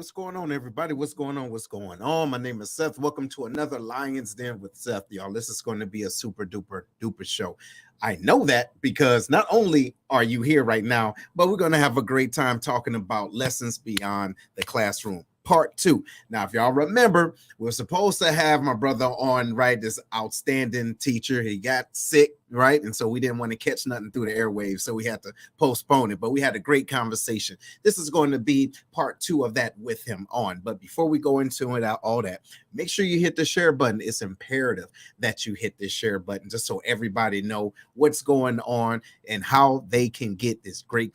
What's going on, everybody? What's going on? What's going on? My name is Seth. Welcome to another Lion's Den with Seth, y'all. This is going to be a super duper show. I know that because not only are you here right now, but we're going to have a great time talking about lessons beyond the classroom. Part 2. Now, if y'all remember, we are supposed to have my brother on, right? This outstanding teacher. He got sick, right? And so we didn't want to catch nothing through the airwaves, so we had to postpone it. But we had a great conversation. This is going to be part 2 of that with him on. But before we go into it, all that, make sure you hit the share button. It's imperative that you hit this share button just so everybody know what's going on and how they can get this great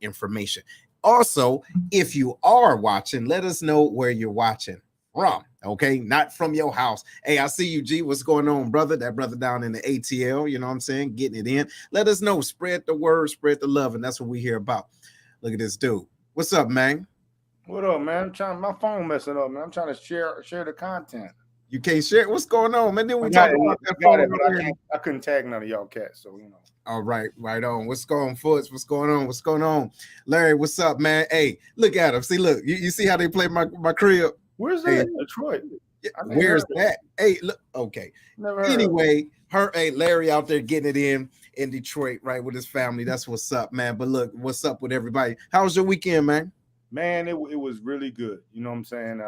information. Also, if you are watching, let us know where you're watching from. Okay, not from your house. Hey, I see you, G. What's going on, brother? That brother down in the ATL, you know what I'm saying? Getting it in. Let us know. Spread the word, spread the love, and that's what we hear about. Look at this dude. What's up, man? What up, man? My phone messing up, man. I'm trying to share the content. You can't share. What's going on, man? Then we talk about that phone. I couldn't tag none of y'all cats, so you know. All right, right on. What's going on, Foots? What's going on? What's going on? Larry, what's up, man? Hey, look at him. See, look, you see how they play my crib? Where's that? Hey, Detroit. Where's that? Hey, look, okay. Anyway, Larry out there getting it in Detroit, right, with his family. That's what's up, man. But look, what's up with everybody? How was your weekend, man? Man, it was really good. You know what I'm saying?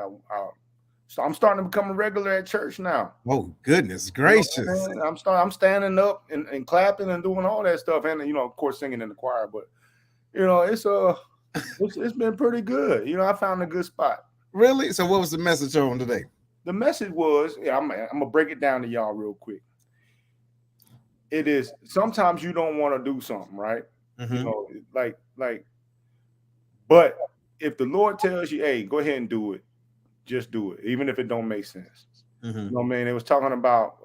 So I'm starting to become a regular at church now. Oh, goodness gracious. You know I'm standing up and clapping and doing all that stuff. And, you know, of course, singing in the choir. But, you know, it's been pretty good. You know, I found a good spot. Really? So what was the message on today? The message was, I'm going to break it down to y'all real quick. It is sometimes you don't want to do something, right? Mm-hmm. You know, like, but if the Lord tells you, hey, go ahead and do it. Just do it, even if it don't make sense. Mm-hmm. You know what I mean? They was talking about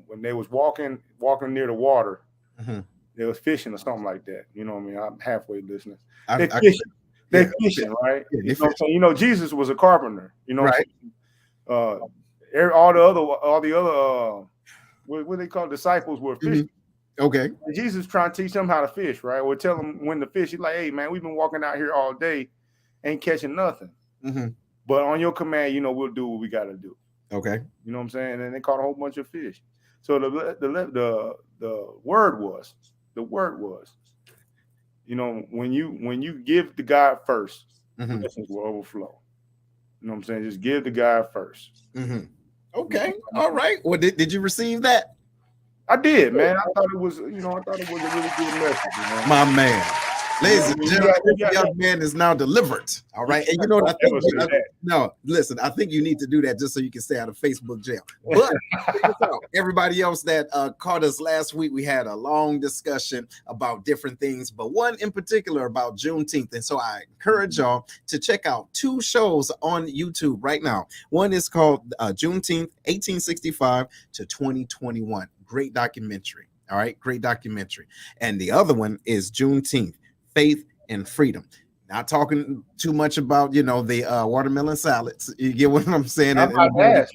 when they was walking near the water, mm-hmm. They was fishing or something like that. You know what I mean? I'm halfway listening. They're fishing, right? Yeah, you know, Jesus was a carpenter. You know, right? All the other what they call disciples were fishing. Mm-hmm. Okay. And Jesus trying to teach them how to fish, right? Or tell them when to fish. He's like, hey, man, we've been walking out here all day, ain't catching nothing. Mm-hmm. But on your command, you know, we'll do what we got to do. Okay. You know what I'm saying? And they caught a whole bunch of fish. So the word was, you know, when you give the God first, mm-hmm. blessings will overflow. You know what I'm saying? Just give the God first. Mm-hmm. Okay. All right. Well, did you receive that? I did, man. I thought it was a really good message. You know? My man. Ladies and gentlemen, the young man is now delivered. All right. And you know what I think you need to do that just so you can stay out of Facebook jail. But everybody else that caught us last week, we had a long discussion about different things, but one in particular about Juneteenth. And so I encourage y'all to check out 2 shows on YouTube right now. One is called Juneteenth, 1865 to 2021. Great documentary. All right. Great documentary. And the other one is Juneteenth, Faith and Freedom. Not talking too much about, you know, the watermelon salads. You get what I'm saying? Man.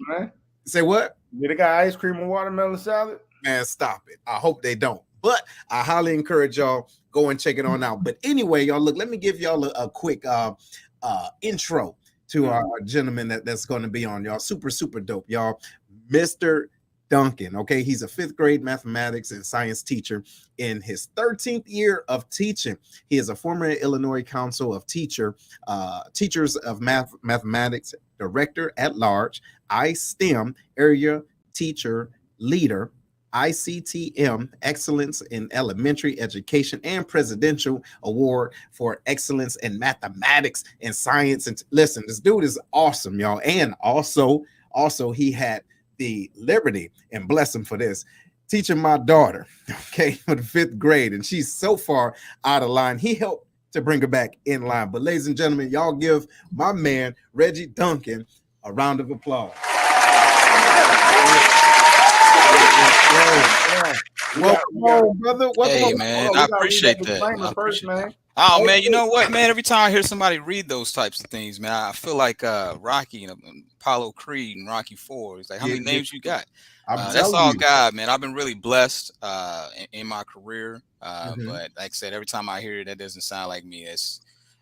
Say what? Did they got ice cream and watermelon salad? Man, stop it. I hope they don't. But I highly encourage y'all, go and check it on out. But anyway, y'all, look, let me give y'all a quick intro to our gentleman that's going to be on, y'all. Super dope, y'all. Mr. Duncan, okay, he's a 5th grade mathematics and science teacher in his 13th year of teaching. He is a former Illinois Council of Teachers of Mathematics Director at Large, iSTEM Area Teacher Leader, ICTM Excellence in Elementary Education, and Presidential Award for Excellence in Mathematics and Science. And listen, this dude is awesome, y'all. And also he had the liberty, and bless him for this, teaching my daughter, okay, for the 5th grade, and she's so far out of line. He helped to bring her back in line. But ladies and gentlemen, y'all give my man Reggie Duncan a round of applause. Welcome home, brother. Hey, man, I appreciate that. Oh, man, you know what, man? Every time I hear somebody read those types of things, man, I feel like Rocky and Apollo Creed and Rocky IV. It's like, how many names you got? That's all God, man. I've been really blessed in my career. But like I said, every time I hear it, that doesn't sound like me.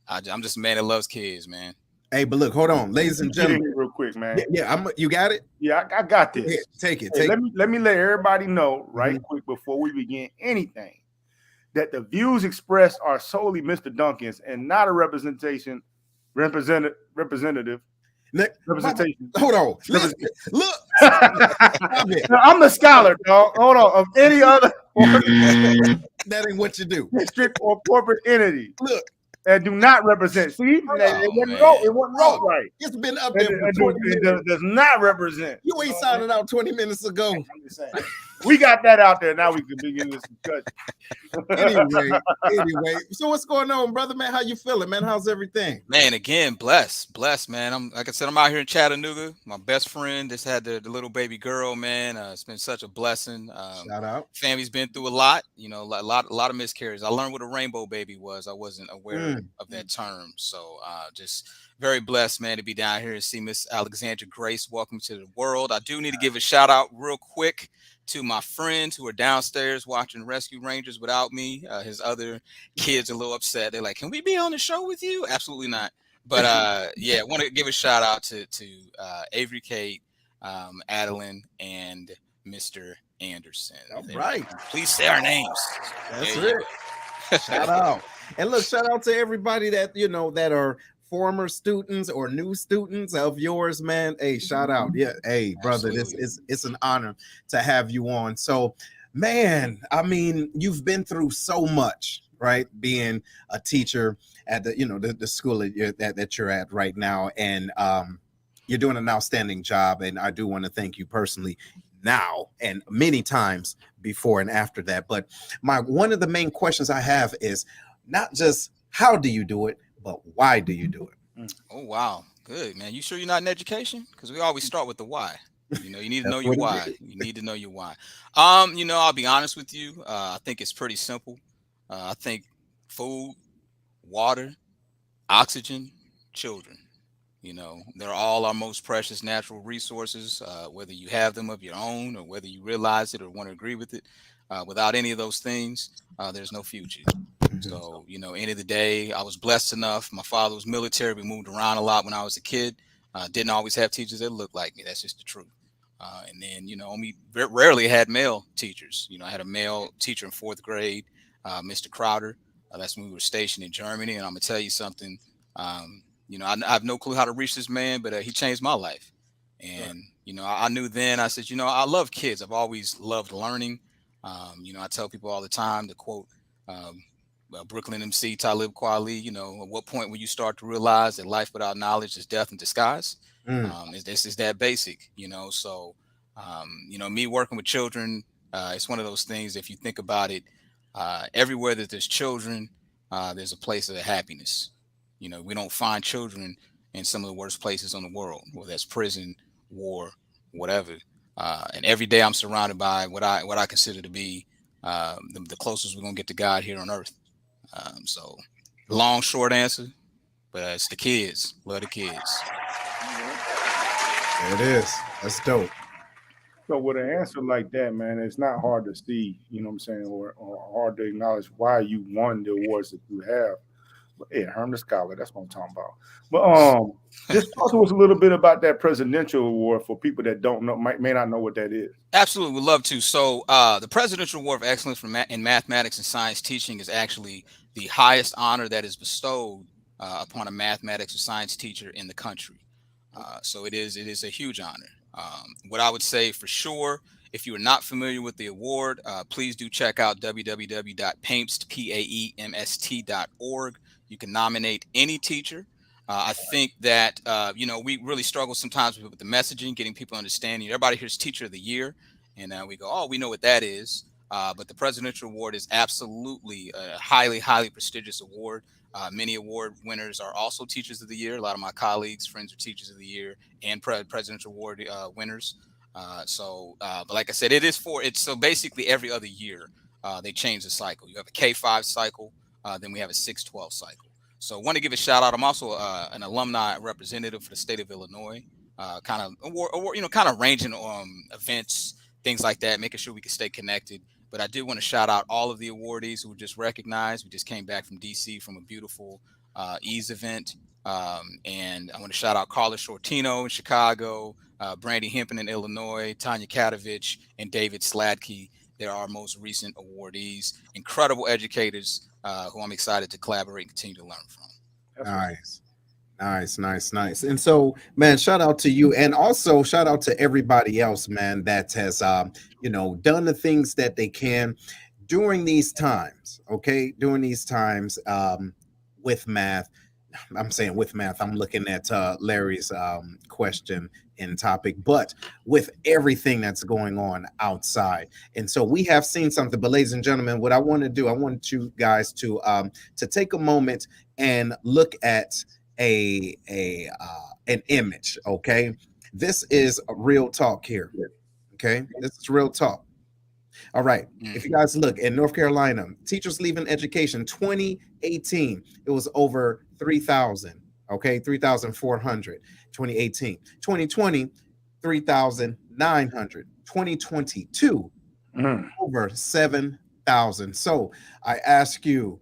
I'm just a man that loves kids, man. Hey, but look, hold on, ladies and gentlemen, real quick, man. You got it. Yeah, I got this. Take it. Let me let everybody know right quick before we begin anything that the views expressed are solely Mr. Duncan's and not a representative. Representation. Hold on. Look. I'm the scholar, dog. Hold on. Of any other that ain't what you do. District or corporate entity. Look. And do not represent. See, it wasn't wrote right. It's been up there for 20 minutes. Does not represent. You ain't sounded out 20 minutes ago. I'm just saying. We got that out there. Now we can begin this discussion. Anyway. So what's going on, brother, man? How you feeling, man? How's everything? Man, again, blessed, man. Like I said, I'm out here in Chattanooga. My best friend just had the little baby girl, man. It's been such a blessing. Shout out. Family's been through a lot, a lot of miscarriages. I learned what a rainbow baby was. I wasn't aware of that term. So just very blessed, man, to be down here and see Miss Alexandra Grace. Welcome to the world. I do need to give a shout out real quick to my friends who are downstairs watching Rescue Rangers without me. His other kids are a little upset. They're like, can we be on the show with you? Absolutely not. But I want to give a shout out to Avery Kate, Adeline, and Mr. Anderson. All right. Please say our names. That's it. Shout out. And look, shout out to everybody that, that are former students or new students of yours, man. Hey, shout out. Yeah. Hey, brother, it's an honor to have you on. So, man, I mean, you've been through so much, right? Being a teacher at the school that you're at right now. And you're doing an outstanding job. And I do want to thank you personally now and many times before and after that. But one of the main questions I have is not just how do you do it, but why do you do it? Oh, wow. Good, man. You sure you're not in education? Because we always start with the why. You need to know your why. You need to know your why. I'll be honest with you. I think it's pretty simple. I think food, water, oxygen, children. They're all our most precious natural resources, whether you have them of your own or whether you realize it or want to agree with it. Without any of those things, there's no future. So, end of the day, I was blessed enough. My father was military. We moved around a lot when I was a kid. Didn't always have teachers that looked like me. That's just the truth. And then, we rarely had male teachers. I had a male teacher in 4th grade, Mr. Crowder. That's when we were stationed in Germany. And I'm going to tell you something. I have no clue how to reach this man, but he changed my life. And, I knew then, I said, I love kids. I've always loved learning. I tell people all the time to quote Brooklyn MC Talib Kweli, at what point will you start to realize that life without knowledge is death in disguise? This is that basic, so, me working with children, it's one of those things, if you think about it, everywhere that there's children, there's a place of happiness. We don't find children in some of the worst places in the world, whether that's prison, war, whatever. And every day I'm surrounded by what I consider to be the closest we're gonna get to God here on earth. So long, short answer, but it's the kids. Love the kids. There it is. That's dope. So with an answer like that, man, it's not hard to see, what I'm saying, or hard to acknowledge why you won the awards that you have. But yeah, Herm the Scholar, that's what I'm talking about. But just talk to us a little bit about that presidential award for people that don't know, may not know what that is. Absolutely, would love to. So the Presidential Award of Excellence in Mathematics and Science Teaching is actually the highest honor that is bestowed upon a mathematics or science teacher in the country. So it is a huge honor. What I would say for sure, if you are not familiar with the award, please do check out www.paemst.org. You can nominate any teacher. I think that, we really struggle sometimes with the messaging, getting people understanding. Everybody hears Teacher of the Year, and we go, oh, we know what that is. But the Presidential Award is absolutely a highly, highly prestigious award. Many award winners are also Teachers of the Year. A lot of my colleagues, friends are Teachers of the Year and Presidential Award winners. But like I said, so basically every other year they change the cycle. You have a K-5 cycle, then we have a 6-12 cycle. So I want to give a shout out. I'm also an alumni representative for the state of Illinois, kind of ranging events, things like that, making sure we can stay connected. But I do want to shout out all of the awardees who were just recognized. We just came back from DC from a beautiful Ease event. And I want to shout out Carla Shortino in Chicago, Brandy Hempen in Illinois, Tanya Katovich, and David Sladkey. They're our most recent awardees. Incredible educators who I'm excited to collaborate and continue to learn from. Nice. Nice. And so, man, shout out to you, and also shout out to everybody else, man, that has done the things that they can during these times. Okay, during these times with math. I'm saying with math. I'm looking at Larry's question and topic, but with everything that's going on outside. And so we have seen something. But ladies and gentlemen, what I want to do, I want you guys to take a moment and look at an image. Okay, this is a real talk here. Okay, this is real talk. All right. If you guys look in North Carolina, teachers leaving education 2018, it was over 3,000. Okay, 3,400. 2018, 2020, 3,900. 2022, over 7,000. So I ask you,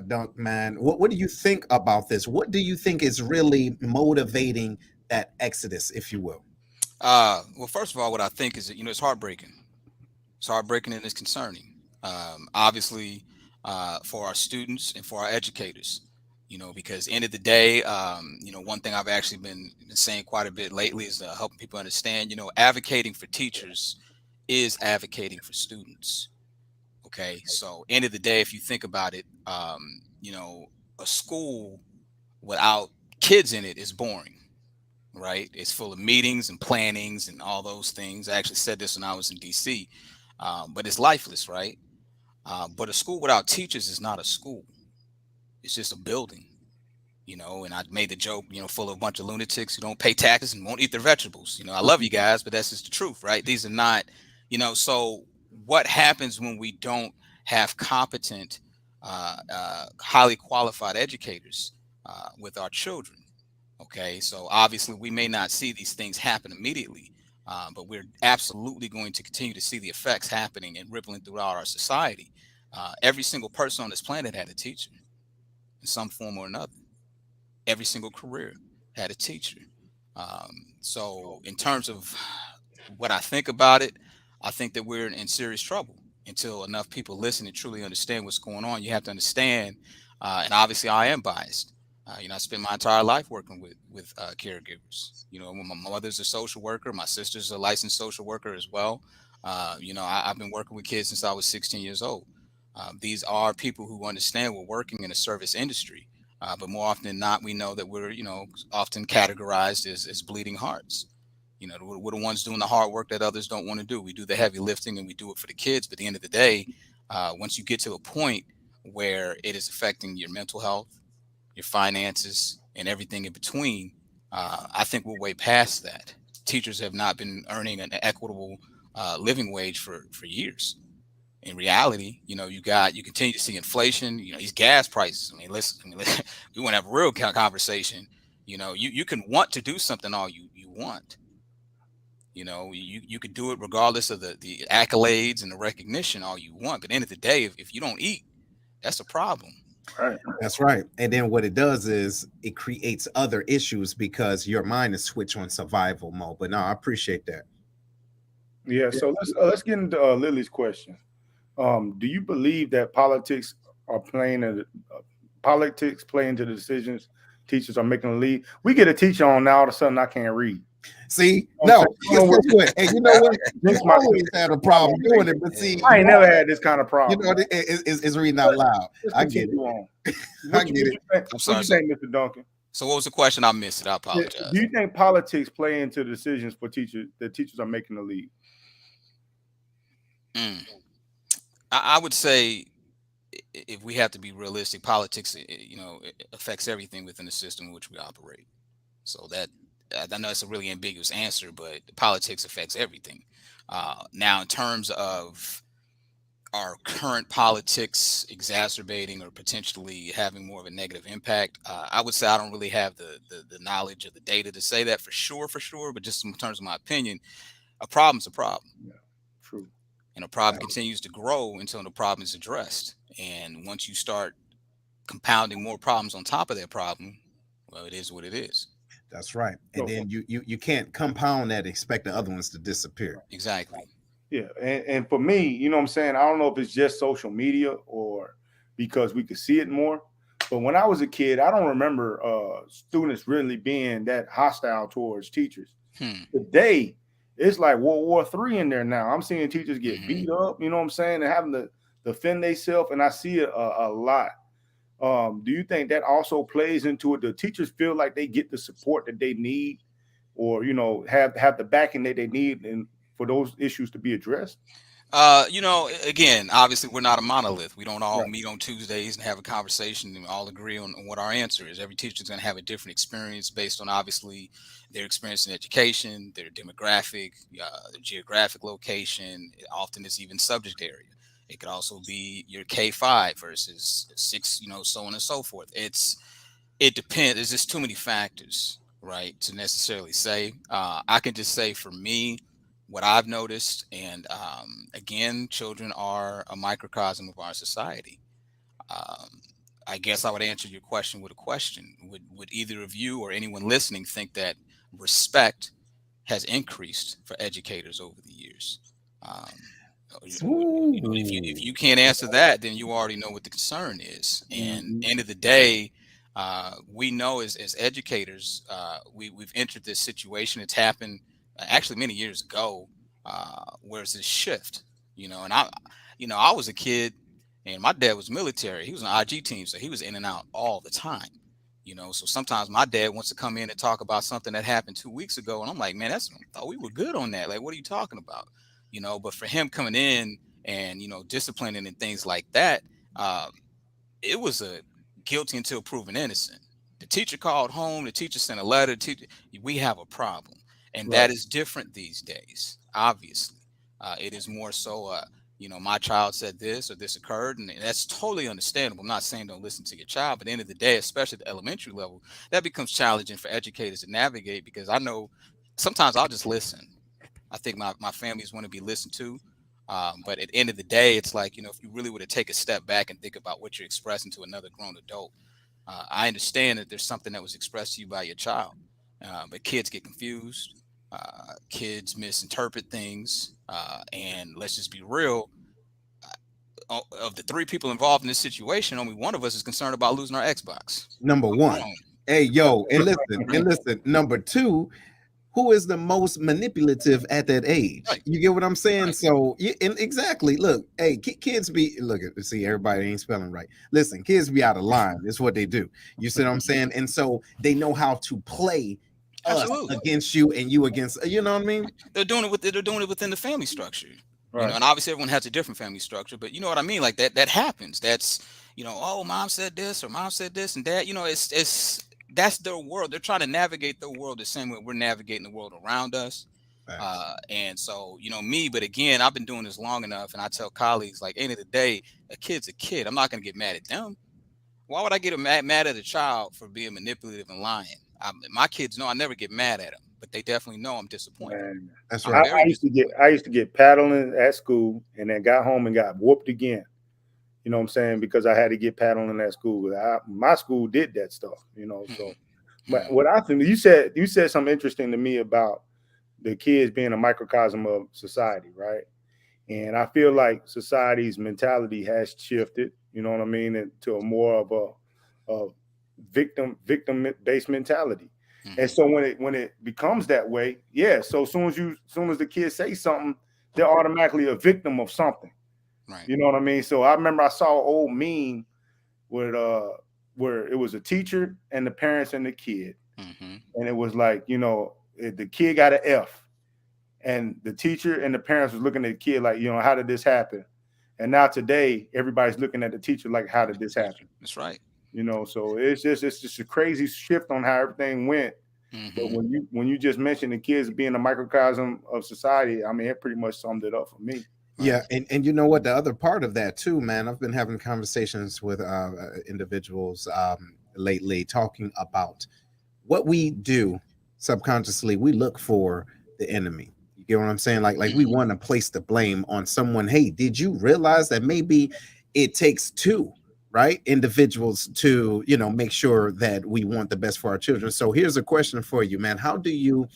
Dunk, man, what do you think about this? What do you think is really motivating that exodus, if you will? Well, first of all, what I think is that, it's heartbreaking. It's heartbreaking and it's concerning. Obviously, for our students and for our educators, because end of the day, one thing I've actually been saying quite a bit lately is helping people understand, advocating for teachers is advocating for students. Okay. So end of the day, if you think about it, a school without kids in it is boring. Right. It's full of meetings and plannings and all those things. I actually said this when I was in DC. But it's lifeless, right? But a school without teachers is not a school. It's just a building, and I made the joke, full of a bunch of lunatics who don't pay taxes and won't eat their vegetables. I love you guys, but that's just the truth, right? These are not, so what happens when we don't have competent, highly qualified educators with our children? Okay, so obviously we may not see these things happen immediately. But we're absolutely going to continue to see the effects happening and rippling throughout our society. Every single person on this planet had a teacher in some form or another. Every single career had a teacher. So in terms of what I think about it, I think that we're in serious trouble until enough people listen and truly understand what's going on. You have to understand, and obviously I am biased. I spent my entire life working with caregivers. My mother's a social worker. My sister's a licensed social worker as well. I've been working with kids since I was 16 years old. These are people who understand we're working in a service industry. But more often than not, we know that we're, often categorized as bleeding hearts. We're the ones doing the hard work that others don't want to do. We do the heavy lifting and we do it for the kids. But at the end of the day, once you get to a point where it is affecting your mental health, your finances, and everything in between, I think we're way past that. Teachers have not been earning an equitable living wage for years. In reality, you continue to see inflation. These gas prices. I mean, listen, we want to have a real conversation. You can want to do something all you want. You could do it regardless of the accolades and the recognition all you want. But at the end of the day, if you don't eat, that's a problem. Right. That's right. And then what it does is it creates other issues because your mind is switched on survival mode. But no, I appreciate that. Yeah. So let's get into Lily's question. Do you believe that politics playing into the decisions teachers are making the lead? We get a teacher on now, all of a sudden I can't read. See, no, guess what? And you know what? You always had a problem doing it, but see, I ain't never had this kind of problem. It's reading out loud. I get it. I get it. What do you think, Mr. Duncan? So what was the question? I missed it. I apologize. Do you think politics play into decisions for teachers that teachers are making the lead? I would say, if we have to be realistic, politics, it affects everything within the system in which we operate. So that, I know it's a really ambiguous answer, but politics affects everything. Now, in terms of our current politics exacerbating or potentially having more of a negative impact, I would say I don't really have the knowledge or the data to say that for sure. But just in terms of my opinion, a problem's a problem. Yeah, true. And a problem continues to grow until the problem is addressed. And once you start compounding more problems on top of that problem, well, it is what it is. That's right. And then you can't compound that and expect the other ones to disappear. Exactly. Yeah. And for me, you know what I'm saying? I don't know if it's just social media or because we could see it more. But when I was a kid, I don't remember students really being that hostile towards teachers. Today, it's like World War III in there now. I'm seeing teachers get beat up, you know what I'm saying, and having to defend themselves, and I see it a lot. Do you think that also plays into it? The teachers feel like they get the support that they need, or have the backing that they need, and for those issues to be addressed? Again, obviously we're not a monolith. We don't all Right. meet on Tuesdays and have a conversation and all agree on what our answer is. Every teacher's going to have a different experience based on obviously their experience in education, their demographic, their geographic location. Often it's even subject area. It could also be your K-5 versus 6, so on and so forth. It depends. There's just too many factors, right, to necessarily say. I can just say for me, what I've noticed, and again, children are a microcosm of our society. I guess I would answer your question with a question. Would either of you or anyone listening think that respect has increased for educators over the years? If you can't answer that, then you already know what the concern is. And end of the day, we know as educators, we've entered this situation. It's happened actually many years ago, where it's this shift, and I was a kid and my dad was military. He was on IG team, so he was in and out all the time. So sometimes my dad wants to come in and talk about something that happened 2 weeks ago, and I'm like, man, I thought we were good on that. Like, what are you talking about? But for him coming in and disciplining and things like that, it was a guilty until proven innocent. The teacher called home. The teacher sent a letter. We have a problem, and that is different these days. Obviously, it is more so. My child said this or this occurred, and that's totally understandable. I'm not saying don't listen to your child, but at the end of the day, especially at the elementary level, that becomes challenging for educators to navigate, because I know sometimes I'll just listen. I think my families want to be listened to. But at the end of the day, it's like, if you really were to take a step back and think about what you're expressing to another grown adult, I understand that there's something that was expressed to you by your child, but kids get confused. Kids misinterpret things. And let's just be real. Of the 3 people involved in this situation, only one of us is concerned about losing our Xbox. Number one. Hey, yo, and listen. Number 2, who is the most manipulative at that age? Right. You get what I'm saying? Right. So, and exactly. Look, hey, kids see, everybody ain't spelling right. Listen, kids be out of line. It's what they do. You see what I'm saying? And so they know how to play us against you and you against. You know what I mean? They're doing it within the family structure. Right. And obviously everyone has a different family structure, but you know what I mean? Like that happens. That's, oh, mom said this or mom said this and that. That's their world. They're trying to navigate their world the same way we're navigating the world around us. And so, me, but again, I've been doing this long enough, and I tell colleagues, like, end of the day, a kid's a kid. I'm not going to get mad at them. Why would I get mad at a child for being manipulative and lying? My kids know I never get mad at them, but they definitely know I'm disappointed. Man, that's right. I used to get paddling at school, and then got home and got whooped again. You know what I'm saying? Because I had to get paddling at school. My school did that stuff, So, but what I think you said something interesting to me about the kids being a microcosm of society, right? And I feel like society's mentality has shifted. You know what I mean? To a more of a victim-based mentality. And so when it becomes that way, yeah. So as soon as the kids say something, they're automatically a victim of something. Right. You know what I mean? So I remember I saw an old meme where it was a teacher and the parents and the kid. And it was like, the kid got an F, and the teacher and the parents was looking at the kid like, how did this happen? And now today, everybody's looking at the teacher like, how did this happen? That's right. So it's just a crazy shift on how everything went. But when you just mentioned the kids being a microcosm of society, I mean, it pretty much summed it up for me. Yeah, and you know what? The other part of that too, man, I've been having conversations with individuals lately, talking about what we do subconsciously. We look for the enemy. You get what I'm saying? Like we want to place the blame on someone. Hey, did you realize that maybe it takes 2, right, individuals to, make sure that we want the best for our children. So here's a question for you, man. How do you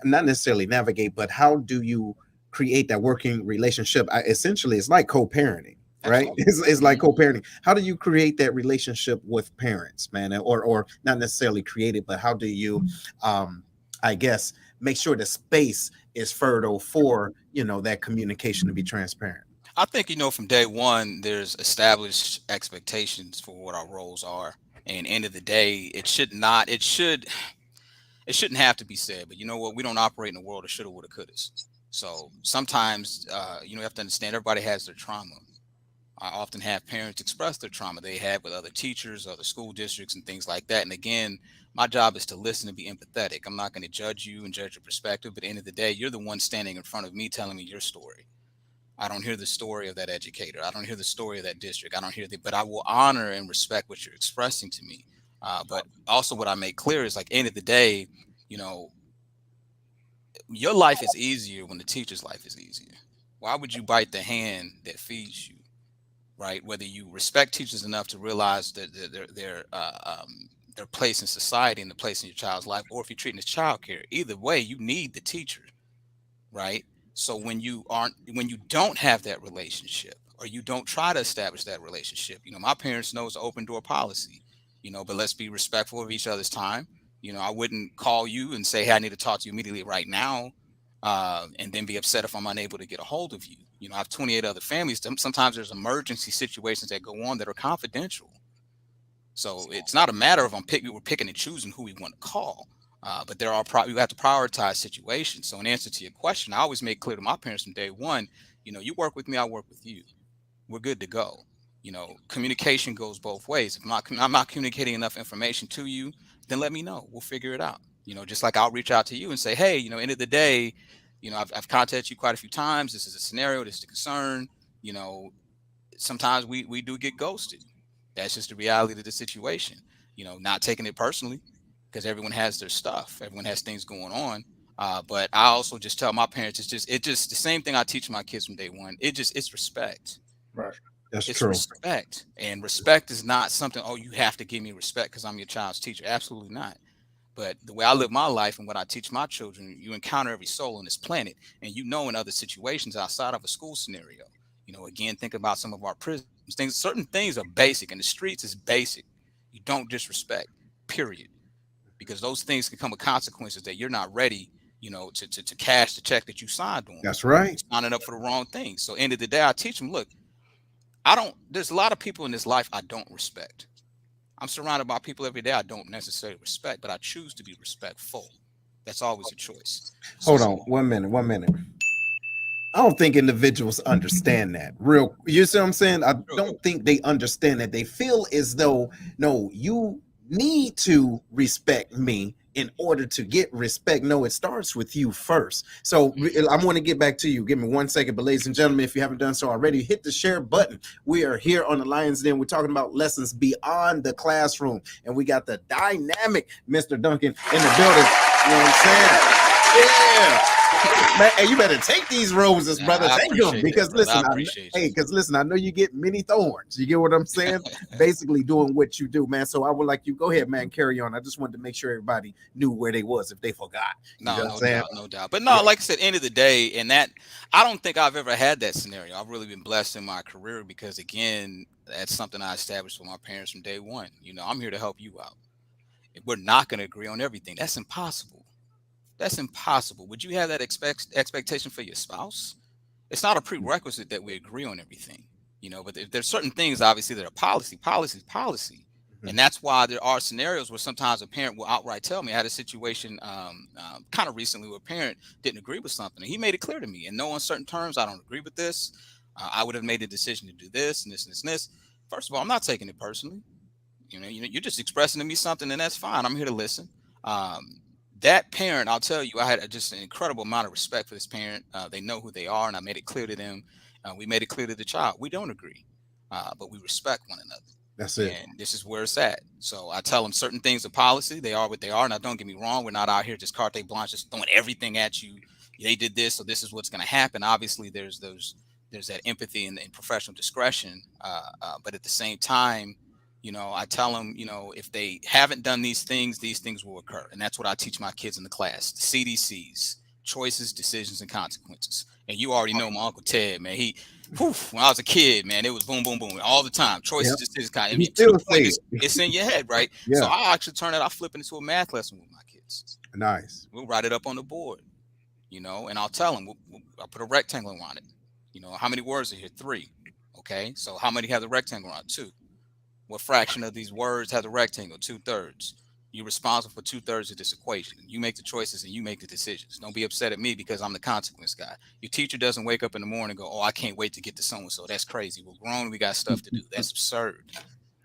not necessarily navigate, but how do you create that working relationship? Essentially, it's like co-parenting, right? It's like co-parenting. How do you create that relationship with parents, man? Or not necessarily create it, but how do you, I guess, make sure the space is fertile for, that communication to be transparent? I think, from day one, there's established expectations for what our roles are. And end of the day, it shouldn't have to be said, but you know what? We don't operate in a world of shoulda, woulda, couldas. So sometimes, you have to understand everybody has their trauma. I often have parents express their trauma they had with other teachers, other school districts, and things like that. And again, my job is to listen and be empathetic. I'm not going to judge you and judge your perspective, but at the end of the day, you're the one standing in front of me telling me your story. I don't hear the story of that educator. I don't hear the story of that district. I don't hear but I will honor and respect what you're expressing to me. But also what I make clear is, like, end of the day, your life is easier when the teacher's life is easier. Why would you bite the hand that feeds you, right? Whether you respect teachers enough to realize that their place in society and the place in your child's life, or if you're treating as child care, either way, you need the teacher, right? So when you don't have that relationship, or you don't try to establish that relationship, my parents know it's an open door policy, but let's be respectful of each other's time. I wouldn't call you and say, hey, I need to talk to you immediately right now, and then be upset if I'm unable to get a hold of you. I have 28 other families. Sometimes there's emergency situations that go on that are confidential. So it's not a matter of we're picking and choosing who we want to call. But we have to prioritize situations. So in answer to your question, I always make clear to my parents from day one, you work with me, I work with you. We're good to go. Communication goes both ways. If I'm not communicating enough information to you, then let me know. We'll figure it out. Just like I'll reach out to you and say, hey, end of the day, I've contacted you quite a few times. This is a scenario. This is a concern. Sometimes we do get ghosted. That's just the reality of the situation. Not taking it personally, because everyone has their stuff. Everyone has things going on. But I also just tell my parents, it's just the same thing I teach my kids from day one. It's respect. Right. It's true. Respect. And respect is not something, you have to give me respect because I'm your child's teacher. Absolutely not. But the way I live my life and what I teach my children, you encounter every soul on this planet, and in other situations outside of a school scenario. Again, think about some of our prisons. Certain things are basic, and the streets is basic. You don't disrespect, period. Because those things can come with consequences that you're not ready, to cash the check that you signed on. That's right. You're signing up for the wrong thing. So end of the day, I teach them, look, there's a lot of people in this life I don't respect. I'm surrounded by people every day I don't necessarily respect, but I choose to be respectful. That's always a choice. Hold on, 1 minute. I don't think individuals understand that. You see what I'm saying? I don't think they understand that. They feel as though, no, you need to respect me in order to get respect. No, it starts with you first. So I want to get back to you. Give me 1 second. But ladies and gentlemen, if you haven't done so already, hit the share button. We are here on the Lions Den. We're talking about lessons beyond the classroom. And we got the dynamic Mr. Duncan in the building. You know what I'm saying? Yeah. Man, hey, you better take these roses, brother. Take them because listen, I know you get many thorns. You get what I'm saying? Basically doing what you do, man. So I would like you go ahead, man. Carry on. I just wanted to make sure everybody knew where they was if they forgot. No doubt. But no, like I said, end of the day, and that I don't think I've ever had that scenario. I've really been blessed in my career because, again, that's something I established with my parents from day one. I'm here to help you out. If we're not going to agree on everything, that's impossible. That's impossible. Would you have that expectation for your spouse? It's not a prerequisite that we agree on everything, but if there's certain things, obviously, that are policy. Mm-hmm. And that's why there are scenarios where sometimes a parent will outright tell me. I had a situation kind of recently where a parent didn't agree with something. And he made it clear to me in no uncertain terms, I don't agree with this. I would have made the decision to do this and this and this and this. First of all, I'm not taking it personally. You're just expressing to me something, and that's fine. I'm here to listen. That parent, I'll tell you, I had just an incredible amount of respect for this parent. They know who they are, and I made it clear to them. We made it clear to the child. We don't agree, but we respect one another. That's it. And this is where it's at. So I tell them certain things are policy. They are what they are. Now, don't get me wrong. We're not out here just carte blanche, just throwing everything at you. They did this, so this is what's going to happen. Obviously, there's there's that empathy and professional discretion. But at the same time, I tell them, if they haven't done these things will occur. And that's what I teach my kids in the class, the CDCs, choices, decisions, and consequences. And you already know my Uncle Ted, man. When I was a kid, man, it was boom, boom, boom all the time. Choices, decisions, consequences. To the point, it's in your head, right? Yeah. So I actually I flip it into a math lesson with my kids. Nice. We'll write it up on the board, and I'll tell them, I'll put a rectangle on it. How many words are here? 3. Okay. So how many have the rectangle on? 2. What fraction of these words have the rectangle? 2/3. You're responsible for 2/3 of this equation. You make the choices and you make the decisions. Don't be upset at me because I'm the consequence guy. Your teacher doesn't wake up in the morning and go, oh, I can't wait to get to so-and-so. That's crazy. We're grown. We got stuff to do. That's absurd.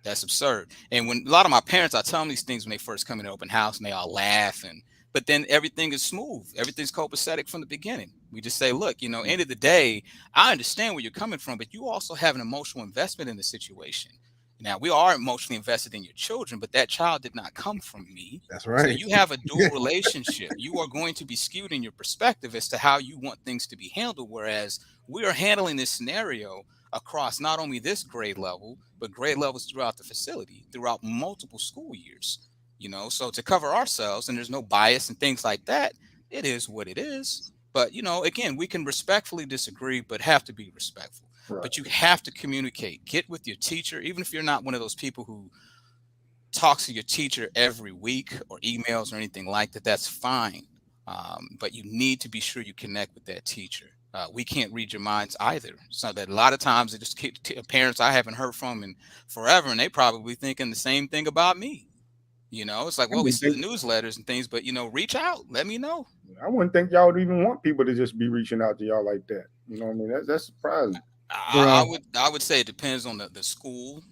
That's absurd. And when a lot of my parents, I tell them these things when they first come in the open house and they all laugh. But then everything is smooth. Everything's copacetic from the beginning. We just say, look, end of the day, I understand where you're coming from, but you also have an emotional investment in the situation. Now, we are emotionally invested in your children, but that child did not come from me. That's right. So you have a dual relationship. You are going to be skewed in your perspective as to how you want things to be handled, whereas we are handling this scenario across not only this grade level, but grade levels throughout the facility, throughout multiple school years. So to cover ourselves, and there's no bias and things like that, it is what it is. But, again, we can respectfully disagree, but have to be respectful. Right. But you have to communicate. Get with your teacher, even if you're not one of those people who talks to your teacher every week or emails or anything like that. That's fine. But you need to be sure you connect with that teacher. We can't read your minds either. So that a lot of times it just keep parents I haven't heard from in forever, and they probably thinking the same thing about me. It's like, well, we see the newsletters and things, but reach out, let me know. I wouldn't think y'all would even want people to just be reaching out to y'all like that. You know what I mean? That's surprising. I would say it depends on the school,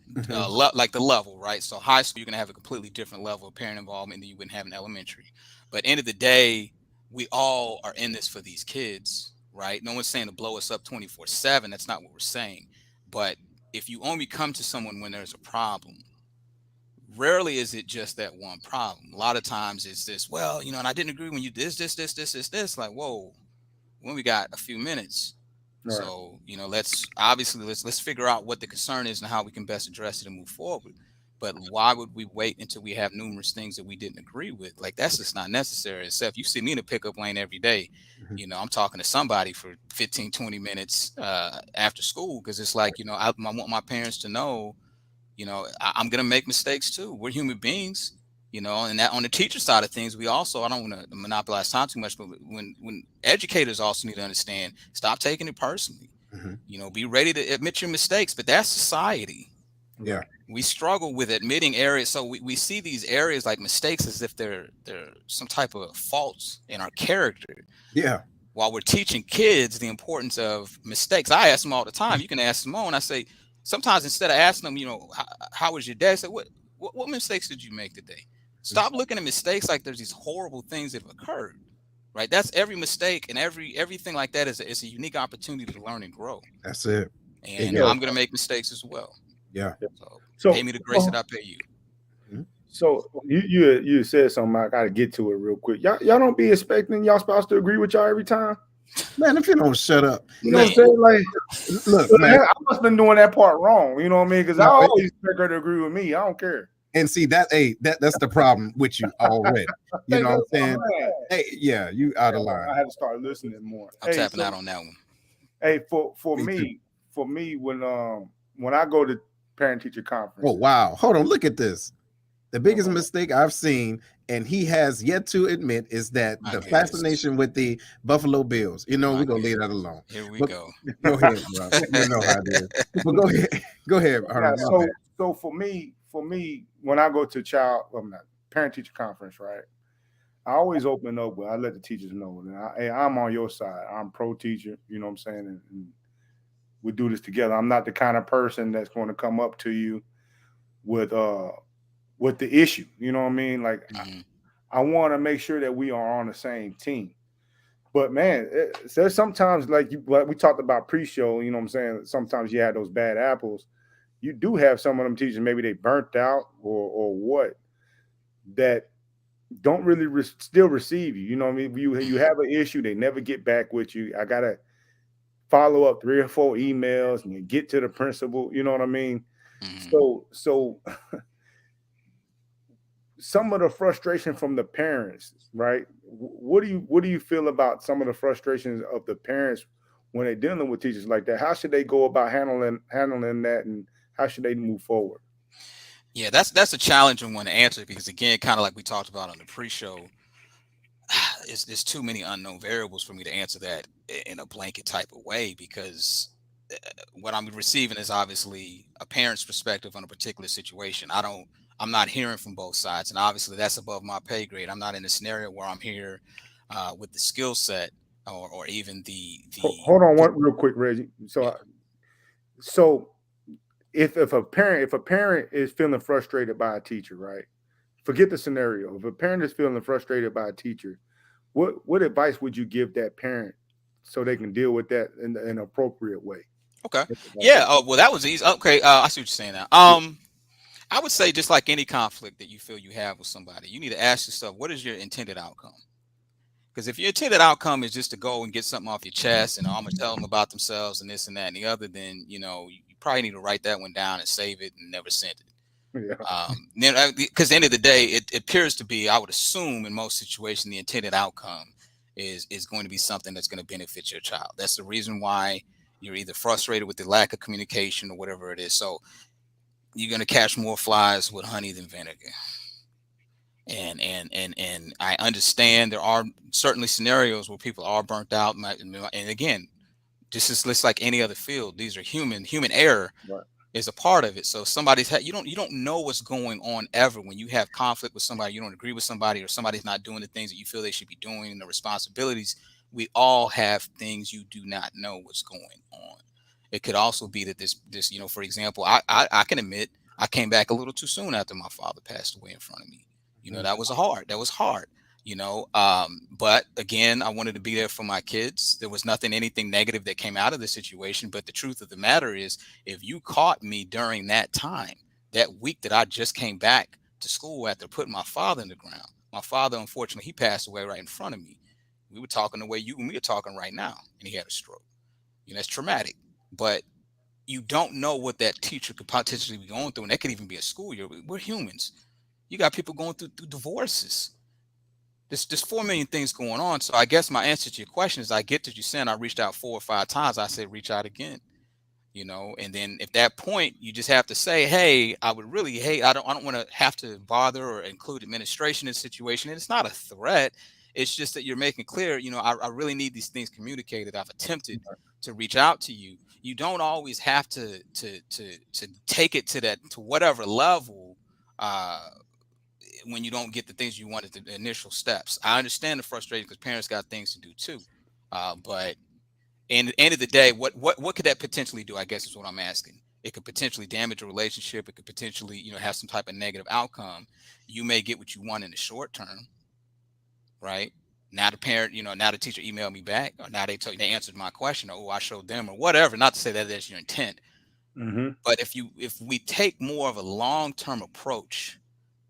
like the level, right? So high school, you're gonna have a completely different level of parent involvement than you wouldn't have in elementary. But end of the day, we all are in this for these kids, right? No one's saying to blow us up 24/7. That's not what we're saying. But if you only come to someone when there's a problem, rarely is it just that one problem. A lot of times it's this, well, and I didn't agree when you did this. Like, whoa, when we got a few minutes. Right. So, let's figure out what the concern is and how we can best address it and move forward. But why would we wait until we have numerous things that we didn't agree with? Like, that's just not necessary. Seth, you see me in the pickup lane every day. I'm talking to somebody for 15, 20 minutes after school because it's like, I want my parents to know, I'm going to make mistakes too. We're human beings, and that on the teacher side of things, we also, I don't want to monopolize time too much, but when educators also need to understand, stop taking it personally, be ready to admit your mistakes, but that's society. Yeah. We struggle with admitting areas. So we see these areas like mistakes as if they're some type of faults in our character. Yeah. While we're teaching kids the importance of mistakes, I ask them all the time. You can ask Simone. I say, sometimes instead of asking them, how was your day? I say, what mistakes did you make today? Stop looking at mistakes like there's these horrible things that have occurred, right? That's every mistake and everything like that is a unique opportunity to learn and grow. That's it. And I'm going to make mistakes as well. Yeah. So pay me the grace that I pay you. So you said something. I got to get to it real quick. Y'all don't be expecting y'all spouse to agree with y'all every time. Man, if you don't shut up, you know what I'm saying? Like, look, man, I must have been doing that part wrong. You know what I mean? Because I always expect her to agree with me. I don't care. And see that's the problem with you already. You know what I'm saying? Hey, yeah, you out of line. I had to start listening more. I'm tapping out on that one. Hey, for me, when I go to parent teacher conference. Oh wow! Hold on, look at this. The biggest mistake I've seen, and he has yet to admit, is that the fascination with the Buffalo Bills. We're gonna leave that alone. Here we go. Go ahead, bro. You know how it is. But go ahead. So for me, when I go to parent teacher conference, right? I always open up with, I let the teachers know that I'm on your side. I'm pro teacher. You know what I'm saying? And we do this together. I'm not the kind of person that's going to come up to you with the issue. You know what I mean? Like, I want to make sure that we are on the same team. But man, there's sometimes like we talked about pre-show. You know what I'm saying? Sometimes you have those bad apples. You do have some of them teachers, maybe they burnt out or what, that don't really still receive you. You know what I mean? You have an issue, they never get back with you. follow up 3 or 4 emails and you get to the principal, you know what I mean? So some of the frustration from the parents, right? What do you feel about some of the frustrations of the parents when they're dealing with teachers like that? How should they go about handling that, and how should they move forward? Yeah, that's a challenging one to answer because, again, kind of like we talked about on the pre-show, there's too many unknown variables for me to answer that in a blanket type of way, because what I'm receiving is obviously a parent's perspective on a particular situation. I'm not hearing from both sides, and obviously that's above my pay grade. I'm not in a scenario where I'm here with the skill set or even the Hold on one real quick, Reggie. So if a parent is feeling frustrated by a teacher, right? Forget the scenario. If a parent is feeling frustrated by a teacher, what advice would you give that parent so they can deal with that in an appropriate way? Okay. Yeah. Oh, well, that was easy. Okay. I see what you're saying now. I would say, just like any conflict that you feel you have with somebody, you need to ask yourself, what is your intended outcome? Because if your intended outcome is just to go and get something off your chest and I'm gonna tell them about themselves and this and that and the other, then you probably need to write that one down and save it and never send it. Yeah. Because at the end of the day, it appears to be, I would assume in most situations, the intended outcome is going to be something that's going to benefit your child. That's the reason why you're either frustrated with the lack of communication or whatever it is. So you're going to catch more flies with honey than vinegar. And I understand there are certainly scenarios where people are burnt out. And again, just like any other field, these are human error. Right. Is a part of it. So somebody's you don't know what's going on ever when you have conflict with somebody, you don't agree with somebody, or somebody's not doing the things that you feel they should be doing and the responsibilities. We all have things you do not know what's going on. It could also be that this for example, I can admit I came back a little too soon after my father passed away in front of me. That was hard. But again, I wanted to be there for my kids. There was anything negative that came out of the situation. But the truth of the matter is, if you caught me during that time, that week that I just came back to school after putting my father in the ground, my father, unfortunately, he passed away right in front of me. We were talking the way you and me are talking right now, and he had a stroke. That's traumatic. But you don't know what that teacher could potentially be going through, and that could even be a school year. We're humans. You got people going through divorces. There's 4 million things going on. So I guess my answer to your question is, I get that you're saying I reached out 4 or 5 times. I said, reach out again, and then at that point, you just have to say, hey, I would really hate, I don't want to have to bother or include administration in the situation. And it's not a threat. It's just that you're making clear, I really need these things communicated. I've attempted to reach out to you. You don't always have to take it to whatever level, when you don't get the things you wanted, the initial steps. I understand the frustration because parents got things to do too. But in the end of the day, what could that potentially do? I guess is what I'm asking. It could potentially damage a relationship. It could potentially, have some type of negative outcome. You may get what you want in the short term, right? Now the parent, now the teacher emailed me back, or now they answered my question, or I showed them, or whatever. Not to say that that's your intent, but if we take more of a long-term approach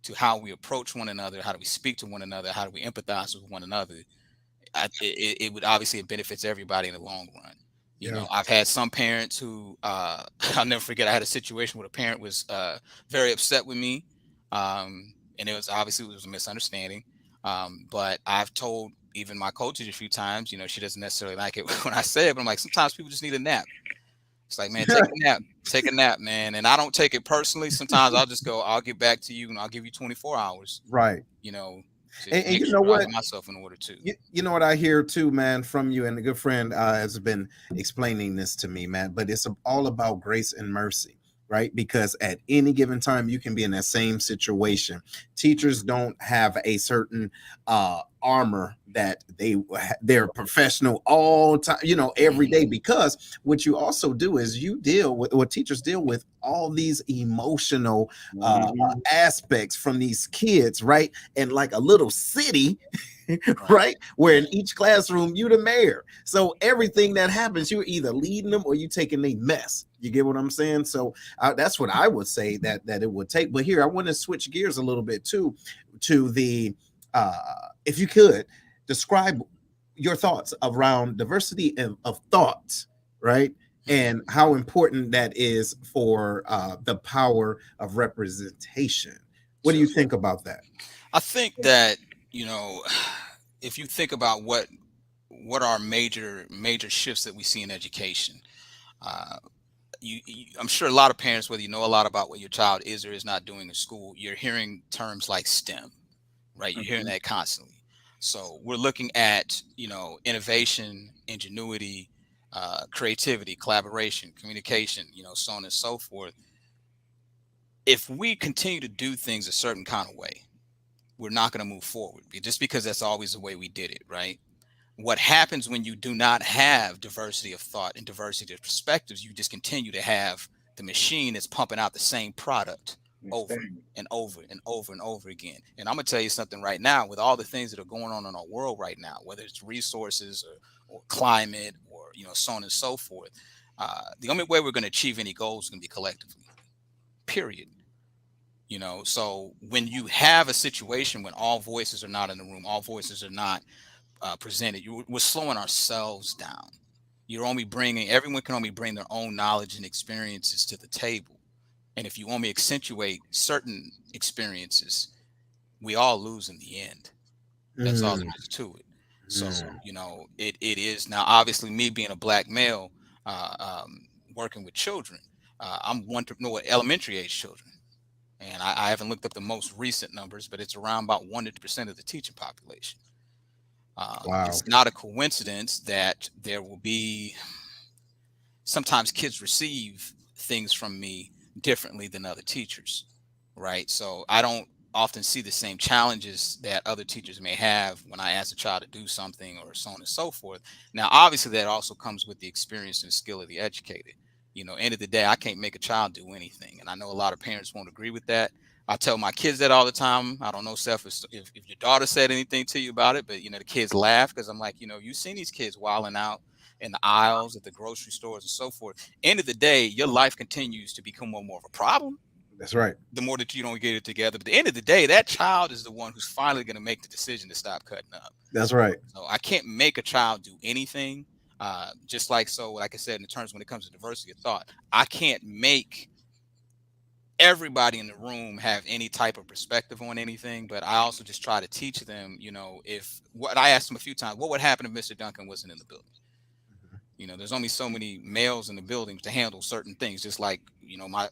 to how we approach one another, how do we speak to one another, how do we empathize with one another, it would obviously, it benefits everybody in the long run. I've had some parents who I'll never forget. I had a situation where a parent was very upset with me, and it was a misunderstanding. But I've told even my coaches a few times, she doesn't necessarily like it when I say it, but I'm like, sometimes people just need a nap. It's like, man, take a nap, man. And I don't take it personally. Sometimes I'll just go, I'll get back to you and I'll give you 24 hours. Right. And you know what? I have myself in order too. You know what I hear too, man, from you, and a good friend has been explaining this to me, man. But it's all about grace and mercy, right? Because at any given time, you can be in that same situation. Teachers don't have a certain armor that they're professional all time, every day, because what you also do is you deal with what teachers deal with, all these emotional aspects from these kids, right? And like a little city, right, where in each classroom you the mayor, so everything that happens, you're either leading them or you taking a mess. You get what I'm saying? So that's what I would say that it would take. But here I want to switch gears a little bit too, to the if you could describe your thoughts around diversity of thoughts right? And how important that is for the power of representation. What do you think about that? I think that, if you think about what are major shifts that we see in education, uh, I'm sure a lot of parents, whether you know a lot about what your child is or is not doing in school, you're hearing terms like STEM, right? You're hearing that constantly. So we're looking at, innovation, ingenuity, creativity, collaboration, communication, so on and so forth. If we continue to do things a certain kind of way, we're not going to move forward just because that's always the way we did it, right? What happens when you do not have diversity of thought and diversity of perspectives, you just continue to have the machine that's pumping out the same product over and over and over and over again. And I'm going to tell you something right now, with all the things that are going on in our world right now, whether it's resources or climate or, so on and so forth, the only way we're going to achieve any goals is going to be collectively, period. So when you have a situation when all voices are not in the room, all voices are not presented, we're slowing ourselves down. Everyone can only bring their own knowledge and experiences to the table. And if you only accentuate certain experiences, we all lose in the end. That's all there is to it. So, it is now, obviously, me being a black male, working with children, I'm one to know elementary age children. And I haven't looked up the most recent numbers, but it's around about 1% of the teaching population. Wow. It's not a coincidence that there will be sometimes kids receive things from me differently than other teachers, right? So I don't often see the same challenges that other teachers may have when I ask a child to do something or so on and so forth. Now, obviously, that also comes with the experience and skill of the educated. End of the day, I can't make a child do anything. And I know a lot of parents won't agree with that. I tell my kids that all the time. I don't know, Seth, if your daughter said anything to you about it, but, the kids laugh because I'm like, you've seen these kids wilding out in the aisles at the grocery stores and so forth. End of the day, your life continues to become more and more of a problem. That's right. The more that you don't get it together. But at the end of the day, that child is the one who's finally going to make the decision to stop cutting up. That's right. So I can't make a child do anything. Just like I said, in terms when it comes to diversity of thought, I can't make everybody in the room have any type of perspective on anything, but I also just try to teach them, if what I asked them a few times, what would happen if Mr. Duncan wasn't in the building? There's only so many males in the building to handle certain things. Just like,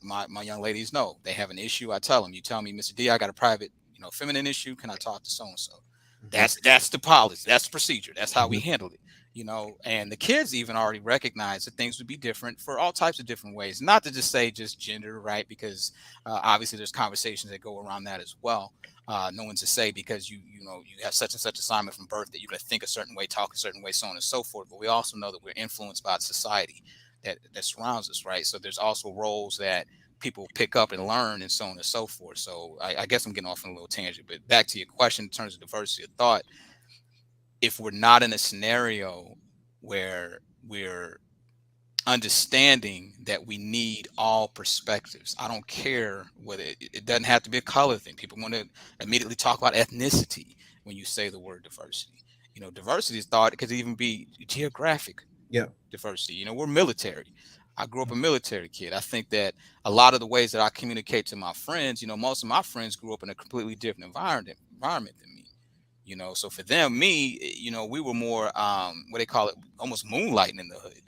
my young ladies know they have an issue. I tell them, you tell me, Mr. D, I got a private, feminine issue. Can I talk to so-and-so? That's the policy. That's the procedure. That's how we handle it. And the kids even already recognize that things would be different for all types of different ways. Not to just say just gender, right? Because obviously there's conversations that go around that as well. No one's to say because you have such and such assignment from birth that you're going to think a certain way, talk a certain way, so on and so forth. But we also know that we're influenced by society that surrounds us, right? So there's also roles that people pick up and learn and so on and so forth. So I guess I'm getting off on a little tangent, but back to your question in terms of diversity of thought. If we're not in a scenario where we're understanding that we need all perspectives, I don't care whether it doesn't have to be a color thing. People want to immediately talk about ethnicity when you say the word diversity. Diversity is thought, it could even be geographic diversity. We're military. I grew up a military kid. I think that a lot of the ways that I communicate to my friends, most of my friends grew up in a completely different environment than me. So for them, me, we were more what they call it, almost moonlighting in the hood.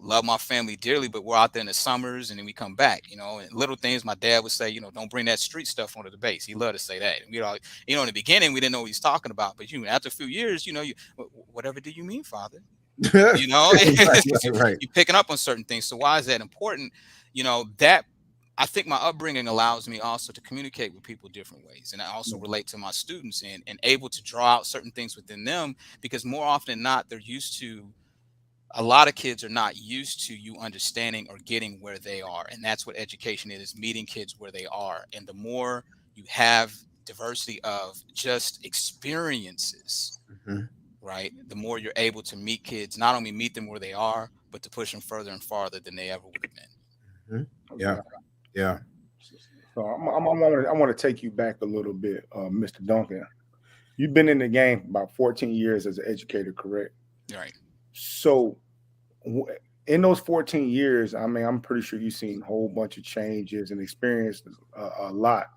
Love my family dearly, but we're out there in the summers and then we come back, and little things my dad would say, don't bring that street stuff onto the base. He loved to say that. And we all, in the beginning, we didn't know what he's talking about, but after a few years, whatever do you mean, Father? Right. You're picking up on certain things. So why is that important? That I think my upbringing allows me also to communicate with people different ways. And I also relate to my students and able to draw out certain things within them, because more often than not, a lot of kids are not used to you understanding or getting where they are. And that's what education is, meeting kids where they are. And the more you have diversity of just experiences, right, the more you're able to meet kids, not only meet them where they are, but to push them further and farther than they ever would have been. Yeah. So I want to take you back a little bit, Mr. Duncan. You've been in the game about 14 years as an educator, correct? Right. So in those 14 years, I mean, I'm pretty sure you've seen a whole bunch of changes and experienced a lot.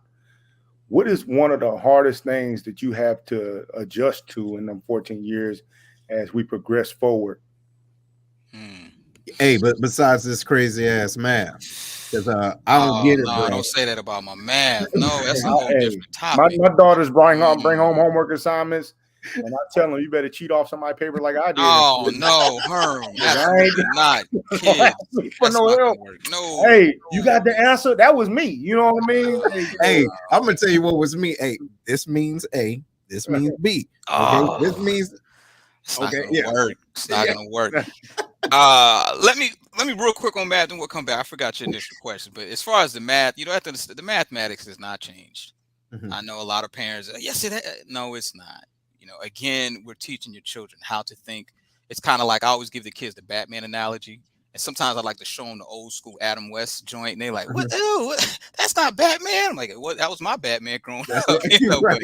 What is one of the hardest things that you have to adjust to in them 14 years as we progress forward? Hey, but besides this crazy ass math, because I don't get it, bro. Don't say that about my math. No, that's a whole different topic. My daughters bring home homework assignments, and I tell them, you better cheat off somebody's paper like I did. Oh no, Herm, absolutely not. Kids, for no help. No. Hey, you got the answer. That was me. You know what I mean? Hey, I'm gonna tell you what was me. Hey, this means A. This means B. Okay, this means. It's not gonna work. It's not gonna work. Let me real quick on math, and we'll come back. I forgot your initial question, but as far as the math, you know, the mathematics has not changed. I know a lot of parents. Yes, no, it's not. You know, again, we're teaching your children how to think. It's kind of like I always give the kids the Batman analogy. And sometimes I like to show them the old school Adam West joint. And they're like, what? Ew, that's not Batman. I'm like, what? That was my Batman growing up. You know, right.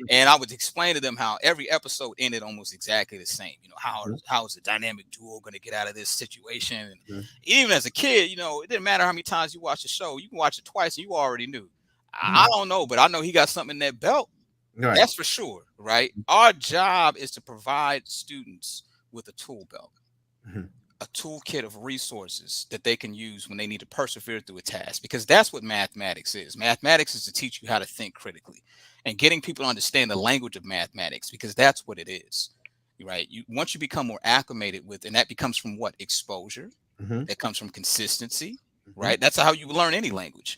And I would explain to them how every episode ended almost exactly the same. You know, how is the dynamic duo going to get out of this situation? And even as a kid, you know, it didn't matter how many times you watch the show. You can watch it twice and you already knew. I don't know, but I know he got something in that belt. Right. That's for sure, right? Our job is to provide students with a tool belt, a toolkit of resources that they can use when they need to persevere through a task, because that's what mathematics is. Mathematics is to teach you how to think critically and getting people to understand the language of mathematics, because that's what it is, right? Once you become more acclimated with, and that becomes from what? Exposure. That comes from consistency. Right. That's how you learn any language.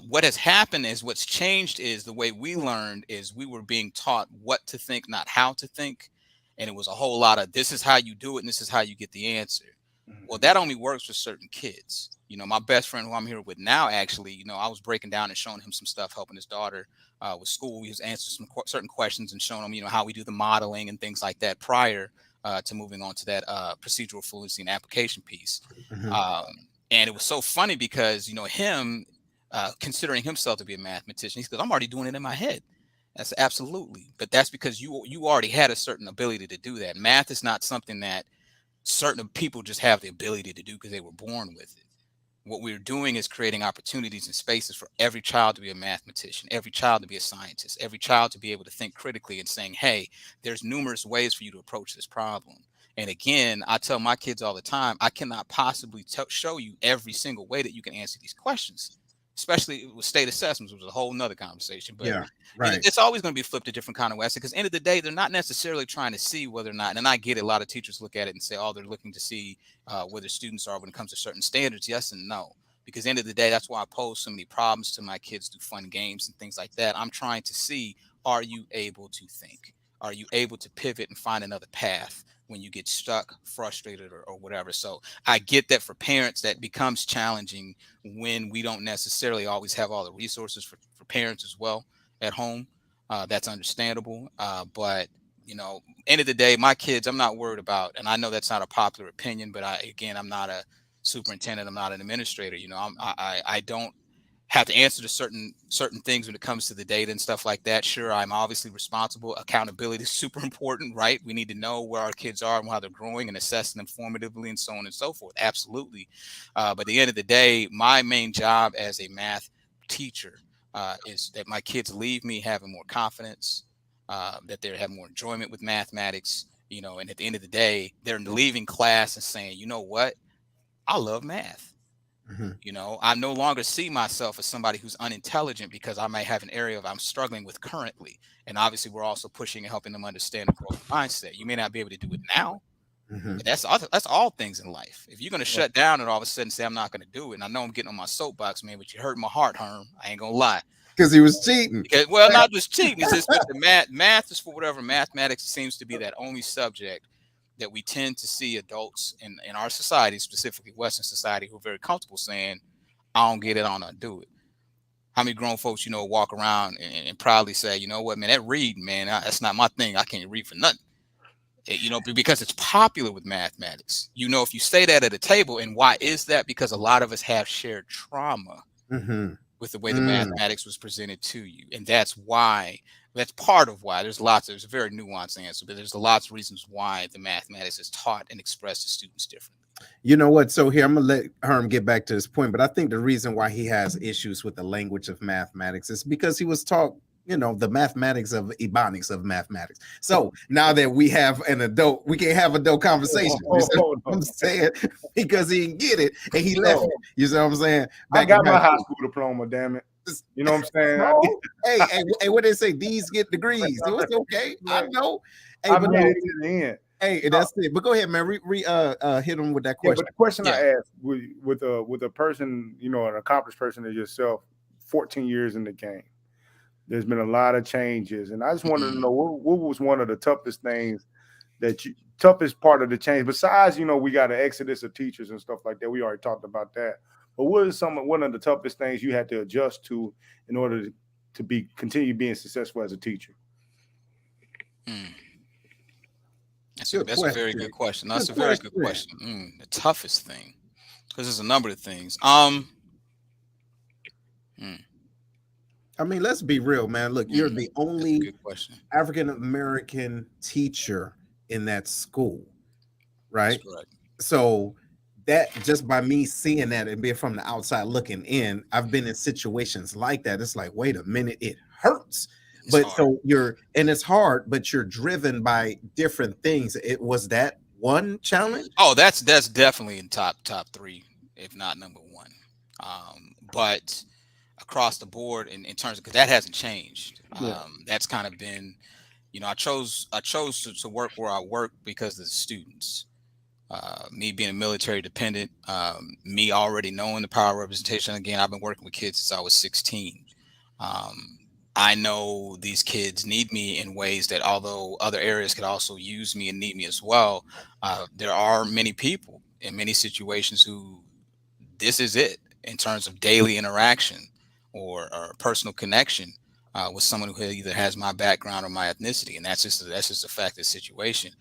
What has happened is what's changed is the way we learned is we were being taught what to think, not how to think. And it was a whole lot of this is how you do it and this is how you get the answer. Well, that only works for certain kids. You know, my best friend who I'm here with now, actually, you know, I was breaking down and showing him some stuff, helping his daughter with school. He was answering some certain questions and showing him, you know, how we do the modeling and things like that prior to moving on to that procedural fluency and application piece. And it was so funny because, you know, him considering himself to be a mathematician, he says, I'm already doing it in my head. That's absolutely. But that's because you already had a certain ability to do that. Math is not something that certain people just have the ability to do because they were born with it. What we're doing is creating opportunities and spaces for every child to be a mathematician, every child to be a scientist, every child to be able to think critically and saying, hey, there's numerous ways for you to approach this problem. And again, I tell my kids all the time, I cannot possibly show you every single way that you can answer these questions, especially with state assessments, which was a whole nother conversation. But it's always going to be flipped a different kind of way. Because at the end of the day, they're not necessarily trying to see whether or not, and I get it, a lot of teachers look at it and say, oh, they're looking to see where their students are when it comes to certain standards. Yes and no. Because at the end of the day, that's why I pose so many problems to my kids through fun games and things like that. I'm trying to see, are you able to think? Are you able to pivot and find another path when you get stuck, frustrated, or whatever? So I get that for parents that becomes challenging when we don't necessarily always have all the resources for parents as well at home. That's understandable. But, you know, end of the day, my kids, I'm not worried about, and I know that's not a popular opinion, but I'm not a superintendent. I'm not an administrator. You know, I don't have to answer to certain things when it comes to the data and stuff like that. Sure, I'm obviously responsible. Accountability is super important, right? We need to know where our kids are and how they're growing and assessing them formatively and so on and so forth. Absolutely. But at the end of the day, my main job as a math teacher is that my kids leave me having more confidence, that they have more enjoyment with mathematics, you know, and at the end of the day, they're leaving class and saying, you know what? I love math. You know, I no longer see myself as somebody who's unintelligent because I might have an area I'm struggling with currently. And obviously, we're also pushing and helping them understand the growth mindset. You may not be able to do it now. But that's all things in life. If you're going to shut down and all of a sudden say, I'm not going to do it. And I know I'm getting on my soapbox, man, but you hurt my heart, Herm. I ain't going to lie. Because he was cheating. Well, not just cheating. It's just the math is for whatever. Mathematics seems to be that only subject that we tend to see adults in our society, specifically Western society, who are very comfortable saying, I don't get it, I don't do it. How many grown folks, you know, walk around and proudly say, you know what, man, that reading, man, that's not my thing. I can't read for nothing. You know, because it's popular with mathematics. You know, if you say that at a table, and why is that? Because a lot of us have shared trauma with the way the mathematics was presented to you. And that's part of why there's a very nuanced answer, but there's lots of reasons why the mathematics is taught and expressed to students differently. You know what? So here I'm gonna let Herm get back to his point, but I think the reason why he has issues with the language of mathematics is because he was taught, the mathematics of ebonics of mathematics. So now that we have an adult, we can have adult conversation. You see what I'm saying? Because he didn't get it and he left it. You see what I'm saying? I got my high school diploma, damn it. You know what I'm saying? No. Hey, what they say? These get degrees. So it's okay. I know. Hey, I made it to the end. Hey, that's it. But go ahead, man. Hit him with that question. Yeah, but the question I asked with a person, an accomplished person as yourself, 14 years in the game. There's been a lot of changes, and I just wanted to know what was one of the toughest things toughest part of the change. Besides, we got an exodus of teachers and stuff like that. We already talked about that. But what is one of the toughest things you had to adjust to in order to continue being successful as a teacher? That's a very good question. That's a very good question. The toughest thing, because there's a number of things. I mean, let's be real, man. Look, you're the only African American teacher in that school, right? So that just by me seeing that and being from the outside looking in, I've been in situations like that. It's like, wait a minute, it hurts. It's hard, but you're driven by different things. It was that one challenge. Oh, that's definitely in top three, if not number one. But across the board in terms of, because that hasn't changed. That's kind of been, I chose to work where I work because of the students. Me being a military dependent, me already knowing the power of representation. Again, I've been working with kids since I was 16. I know these kids need me in ways that, although other areas could also use me and need me as well, there are many people in many situations who this is it in terms of daily interaction or personal connection with someone who either has my background or my ethnicity. And that's just a fact of the situation.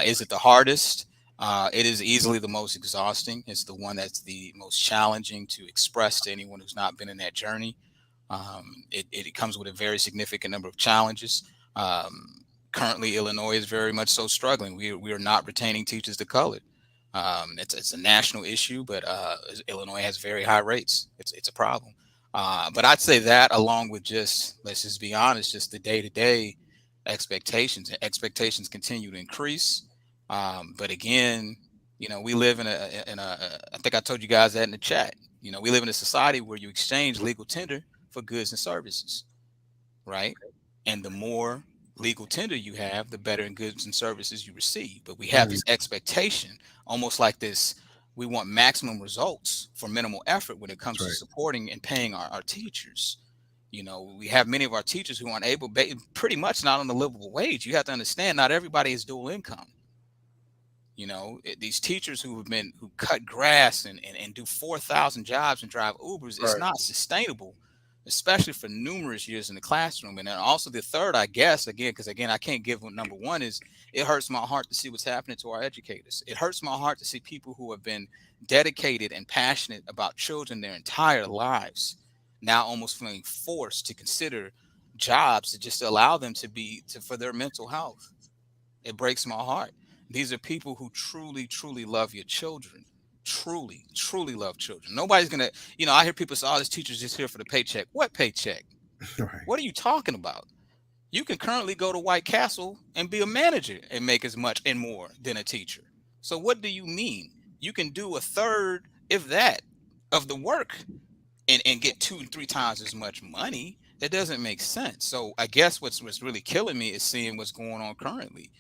Is it the hardest? It is easily the most exhausting. It's the one that's the most challenging to express to anyone who's not been in that journey. It comes with a very significant number of challenges. Currently, Illinois is very much so struggling. We are not retaining teachers of color. It's a national issue, but Illinois has very high rates. It's a problem. But I'd say that, along with let's just be honest, just the day-to-day expectations. Expectations continue to increase. But again, we live in a I think I told you guys that in the chat. We live in a society where you exchange legal tender for goods and services, right? And the more legal tender you have, the better in goods and services you receive. But we have this expectation, almost like this, we want maximum results for minimal effort when it comes to supporting and paying our teachers. We have many of our teachers who aren't able, pretty much not on the livable wage. You have to understand, not everybody is dual income. These teachers who cut grass and do 4,000 jobs and drive Ubers, it's not sustainable, especially for numerous years in the classroom. And then also the third, I guess, because I can't give number one, is it hurts my heart to see what's happening to our educators. It hurts my heart to see people who have been dedicated and passionate about children their entire lives now almost feeling forced to consider jobs to just allow them for their mental health. It breaks my heart. These are people who truly, truly love your children. Truly, truly love children. Nobody's going to, I hear people say, oh, this teacher's just here for the paycheck. What paycheck? What are you talking about? You can currently go to White Castle and be a manager and make as much and more than a teacher. So what do you mean? You can do a third, if that, of the work and get 2 and 3 times as much money. That doesn't make sense. So I guess what's really killing me is seeing what's going on currently.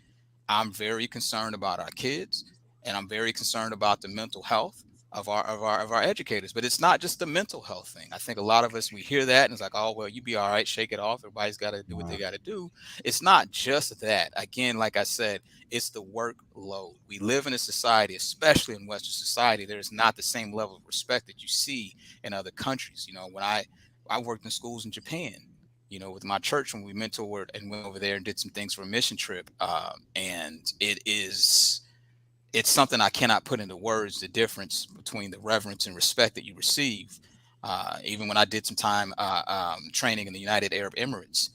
I'm very concerned about our kids, and I'm very concerned about the mental health of our educators. But it's not just the mental health thing. I think a lot of us, we hear that and it's like, oh, well, you be all right, shake it off. Everybody's got to do what they got to do. It's not just that. Again, like I said, it's the workload. We live in a society, especially in Western society, there's not the same level of respect that you see in other countries. When I worked in schools in Japan, with my church, when we mentored and went over there and did some things for a mission trip. And it's something I cannot put into words, the difference between the reverence and respect that you receive. Even when I did some time training in the United Arab Emirates,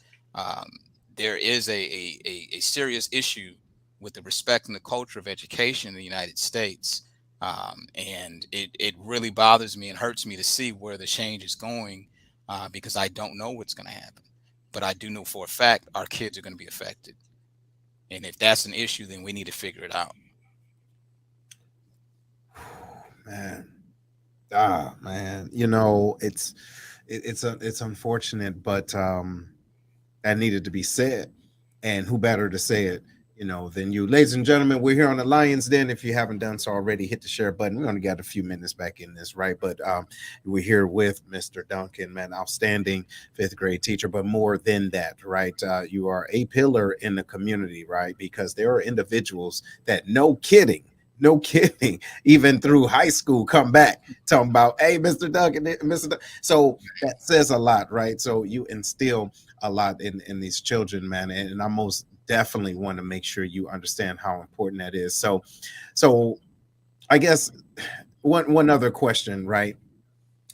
there is a serious issue with the respect and the culture of education in the United States And it really bothers me and hurts me to see where the change is going, because I don't know what's going to happen. But I do know for a fact our kids are going to be affected. And if that's an issue, then we need to figure it out. Man. Man. It's unfortunate, but that needed to be said. And who better to say it, than you. Ladies and gentlemen, we're here on the Lions Den. If you haven't done so already, hit the share button. We only got a few minutes back in this, right? But we're here with Mr. Duncan, man, outstanding fifth grade teacher. But more than that, right? You are a pillar in the community, right? Because there are individuals that, no kidding, even through high school, come back talking about, hey, Mr. Duncan, Mr. So that says a lot, right? So you instill a lot in these children, man. And I most definitely want to make sure you understand how important that is. So I guess one other question, right,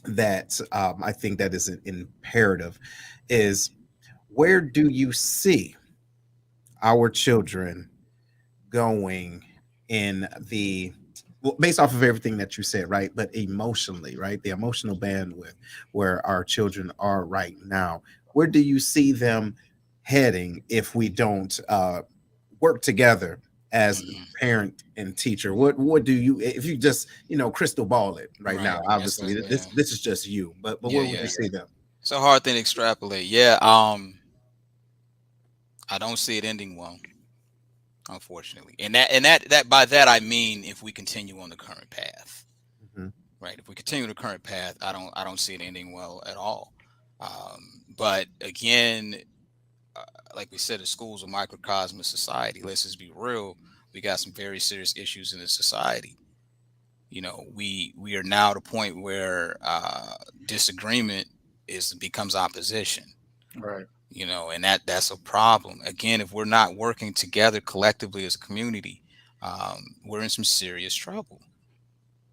that I think that is an imperative is, where do you see our children going in based off of everything that you said, right? But emotionally, right? The emotional bandwidth where our children are right now. Where do you see them heading if we don't work together as parent and teacher? What do you, if you just crystal ball it right now? Obviously, this is just you, but where would you see them? It's a hard thing to extrapolate. Yeah, I don't see it ending well, unfortunately. And that by that I mean if we continue on the current path. Right. If we continue the current path, I don't see it ending well at all. But again, like we said, the school's a microcosm of society. Let's just be real. We got some very serious issues in the society. We are now at a point where disagreement becomes opposition. Right. And that's a problem. Again, if we're not working together collectively as a community, we're in some serious trouble.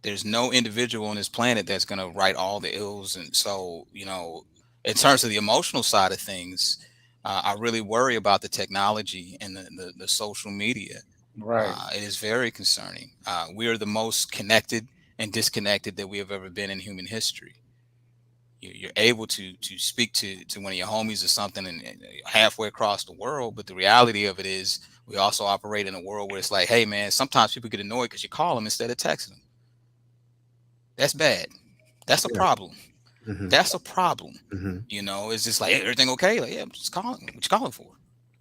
There's no individual on this planet that's going to right all the ills. And so, in terms of the emotional side of things, I really worry about the technology and the social media. Right. It is very concerning. We are the most connected and disconnected that we have ever been in human history. You're able to speak to one of your homies or something and halfway across the world. But the reality of it is we also operate in a world where it's like, hey, man, sometimes people get annoyed because you call them instead of texting them. That's bad. That's a problem. That's a problem. It's just like, hey, everything okay? Like, yeah, I'm just calling. What you calling for?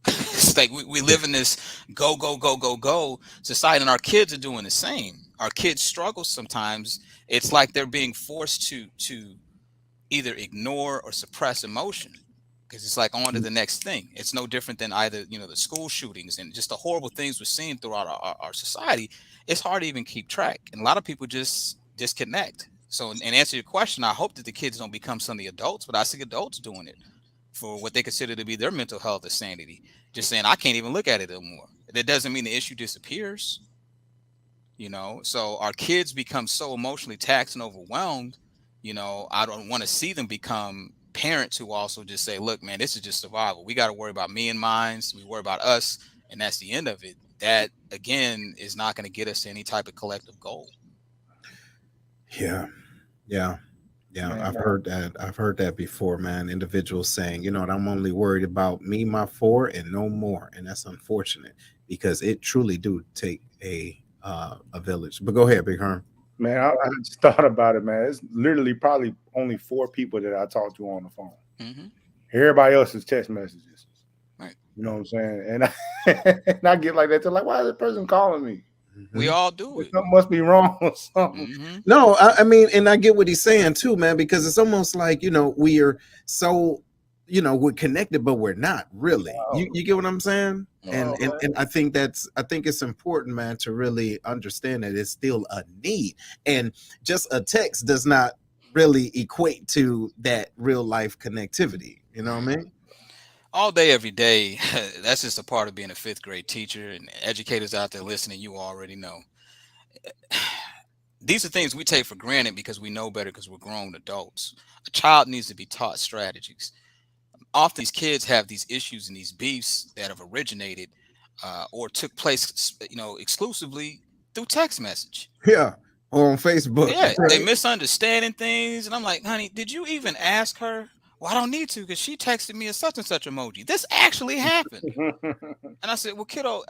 It's like we live in this go society, and our kids are doing the same. Our kids struggle sometimes. It's like they're being forced to either ignore or suppress emotion, because it's like on to the next thing. It's no different than either, the school shootings and just the horrible things we're seeing throughout our society. It's hard to even keep track. And a lot of people just disconnect. So, and answer your question, I hope that the kids don't become some of the adults, but I see adults doing it for what they consider to be their mental health or sanity. Just saying, I can't even look at it anymore. That doesn't mean the issue disappears. So our kids become so emotionally taxed and overwhelmed. I don't want to see them become parents who also just say, look, man, this is just survival. We got to worry about me and mine. We worry about us. And that's the end of it. That, again, is not going to get us to any type of collective goal. Yeah. Man, I've heard that before, man. Individuals saying, I'm only worried about me, my four, and no more. And that's unfortunate, because it truly do take a village. But go ahead, Big Herm. Man, I just thought about it, man. It's literally probably only 4 people that I talk to on the phone. Everybody else is text messages. Right. You know what I'm saying? And I get like that. They're like, why is that person calling me? We all do it. Something must be wrong or something. No, I mean, and I get what he's saying too, man, because it's almost like, we are so, we're connected, but we're not really. You get what I'm saying? And I think it's important, man, to really understand that it's still a need. And just a text does not really equate to that real life connectivity. You know what I mean? All day, every day. That's just a part of being a fifth grade teacher, and educators out there listening, you already know. These are things we take for granted because we know better, because we're grown adults. A child needs to be taught strategies. Often these kids have these issues and these beefs that have originated or took place, exclusively through text message. Yeah. on Facebook. Yeah, they misunderstanding things, and I'm like, honey, did you even ask her? Well, I don't need to because she texted me a such and such emoji. This actually happened. And I said, well, kiddo,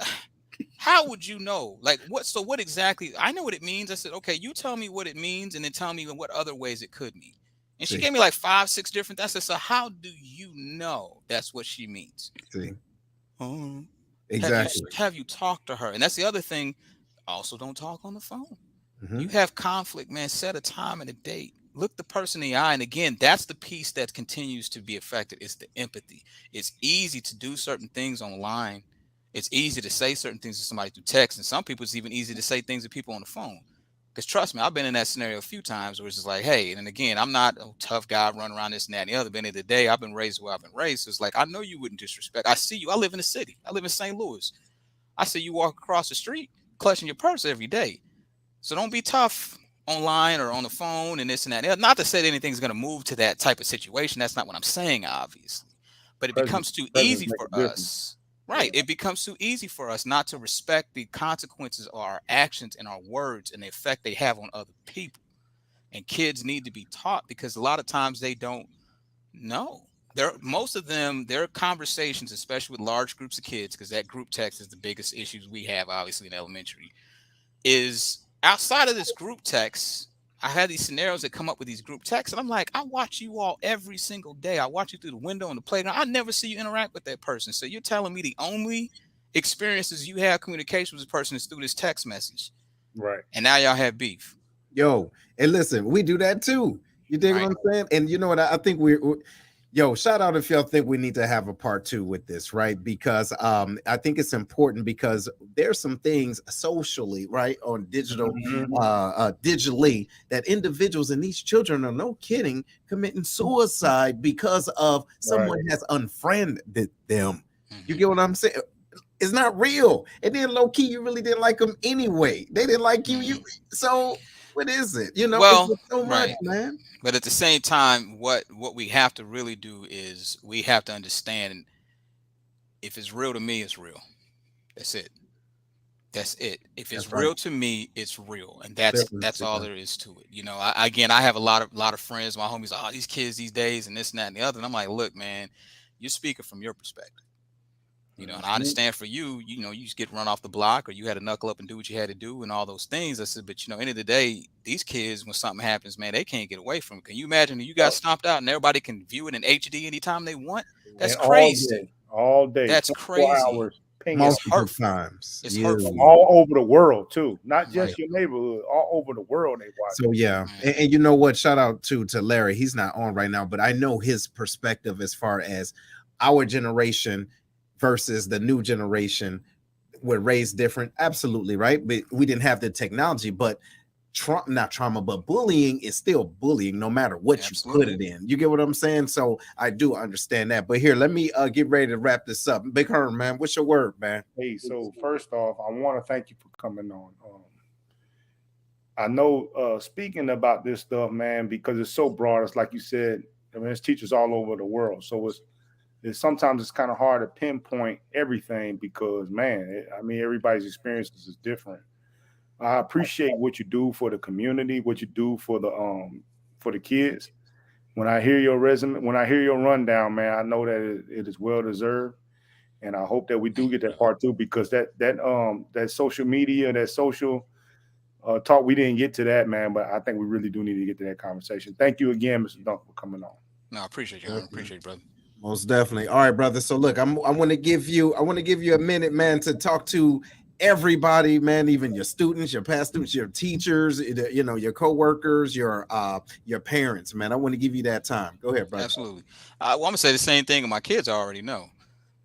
how would you know? Like, what? So what exactly? I know what it means. I said, okay, you tell me what it means, and then tell me what other ways it could mean. And she gave me like 5, 6 different. I said, so how do you know that's what she means? See, exactly. Have you talked to her? And that's the other thing. Also, don't talk on the phone. You have conflict, man. Set a time and a date. Look the person in the eye. And again, that's the piece that continues to be affected. It's the empathy. It's easy to do certain things online. It's easy to say certain things to somebody through text. And some people, it's even easy to say things to people on the phone. Because trust me, I've been in that scenario a few times where it's just like, hey, and again, I'm not a tough guy, run around this and that and the other. But at the end of the day, I've been raised where I've been raised. So it's like, I know you wouldn't disrespect. I see you. I live in the city. I live in St. Louis. I see you walk across the street clutching your purse every day. So don't be tough online or on the phone and this and that. Not to say that anything's going to move to that type of situation. That's not what I'm saying, obviously. But it becomes too easy for us. Right. It becomes too easy for us not to respect the consequences of our actions and our words and the effect they have on other people. And kids need to be taught because a lot of times they don't know. Most of them, their conversations, especially with large groups of kids, because that group text is the biggest issues we have, obviously, in elementary, is outside of this group text. I had these scenarios that come up with these group texts, and I'm like, I watch you all every single day. I watch you through the window on the playground. I never see you interact with that person. So you're telling me the only experiences you have communication with this person is through this text message. Right. And now y'all have beef. Yo, and listen, we do that too. You dig what I'm saying? And you know what? I think yo, shout out if y'all think we need to have a part 2 with this, right? Because I think it's important because there's some things socially, right, on digital, digitally, that individuals and these children are, no kidding, committing suicide because of someone has unfriended them. You get what I'm saying? It's not real. And then low key, you really didn't like them anyway. They didn't like you. So what is it? You know, well, it's so much, man. But at the same time, what we have to really do is we have to understand if it's real to me, it's real. That's it. That's it. If it's real to me, it's real, and that's all there is to it. You know, I have a lot of friends. My homies, these kids these days, and this and that and the other. And I'm like, look, man, you're speaking from your perspective. You know, and I understand for you, you know, you just get run off the block or you had to knuckle up and do what you had to do and all those things. I said, but you know, end of the day, these kids, when something happens, man, they can't get away from it. Can you imagine that you got stomped out and everybody can view it in HD anytime they want? That's crazy. All day. That's crazy. Hours, multiple times. It's hurtful. All over the world too. Not just your neighborhood, all over the world they watch. So yeah. And you know what? Shout out to Larry. He's not on right now, but I know his perspective as far as our generation versus the new generation were raised different. Absolutely, right? But we didn't have the technology, but not trauma, but bullying is still bullying no matter what you put it in. You get what I'm saying? So I do understand that. But here, let me get ready to wrap this up. Big Herm, man, what's your word, man? Hey, so first off, I want to thank you for coming on. I know speaking about this stuff, man, because it's so broad, it's like you said, I mean, there's teachers all over the world. So sometimes it's kind of hard to pinpoint everything because, man, everybody's experiences is different. I appreciate what you do for the community, what you do for the kids. When I hear your resume, when I hear your rundown, man, I know that it is well deserved, and I hope that we do get that part 2 because that social media, that social talk, we didn't get to that, man. But I think we really do need to get to that conversation. Thank you again, Mr. Duncan, for coming on. No, I appreciate you. I appreciate you, brother. Most definitely. All right, brother. So look, I want to give you a minute, man, to talk to everybody, man, even your students, your past students, your teachers, you know, your coworkers, your parents, man. I want to give you that time. Go ahead, brother. Absolutely. Well, I'm gonna say the same thing, and my kids already know.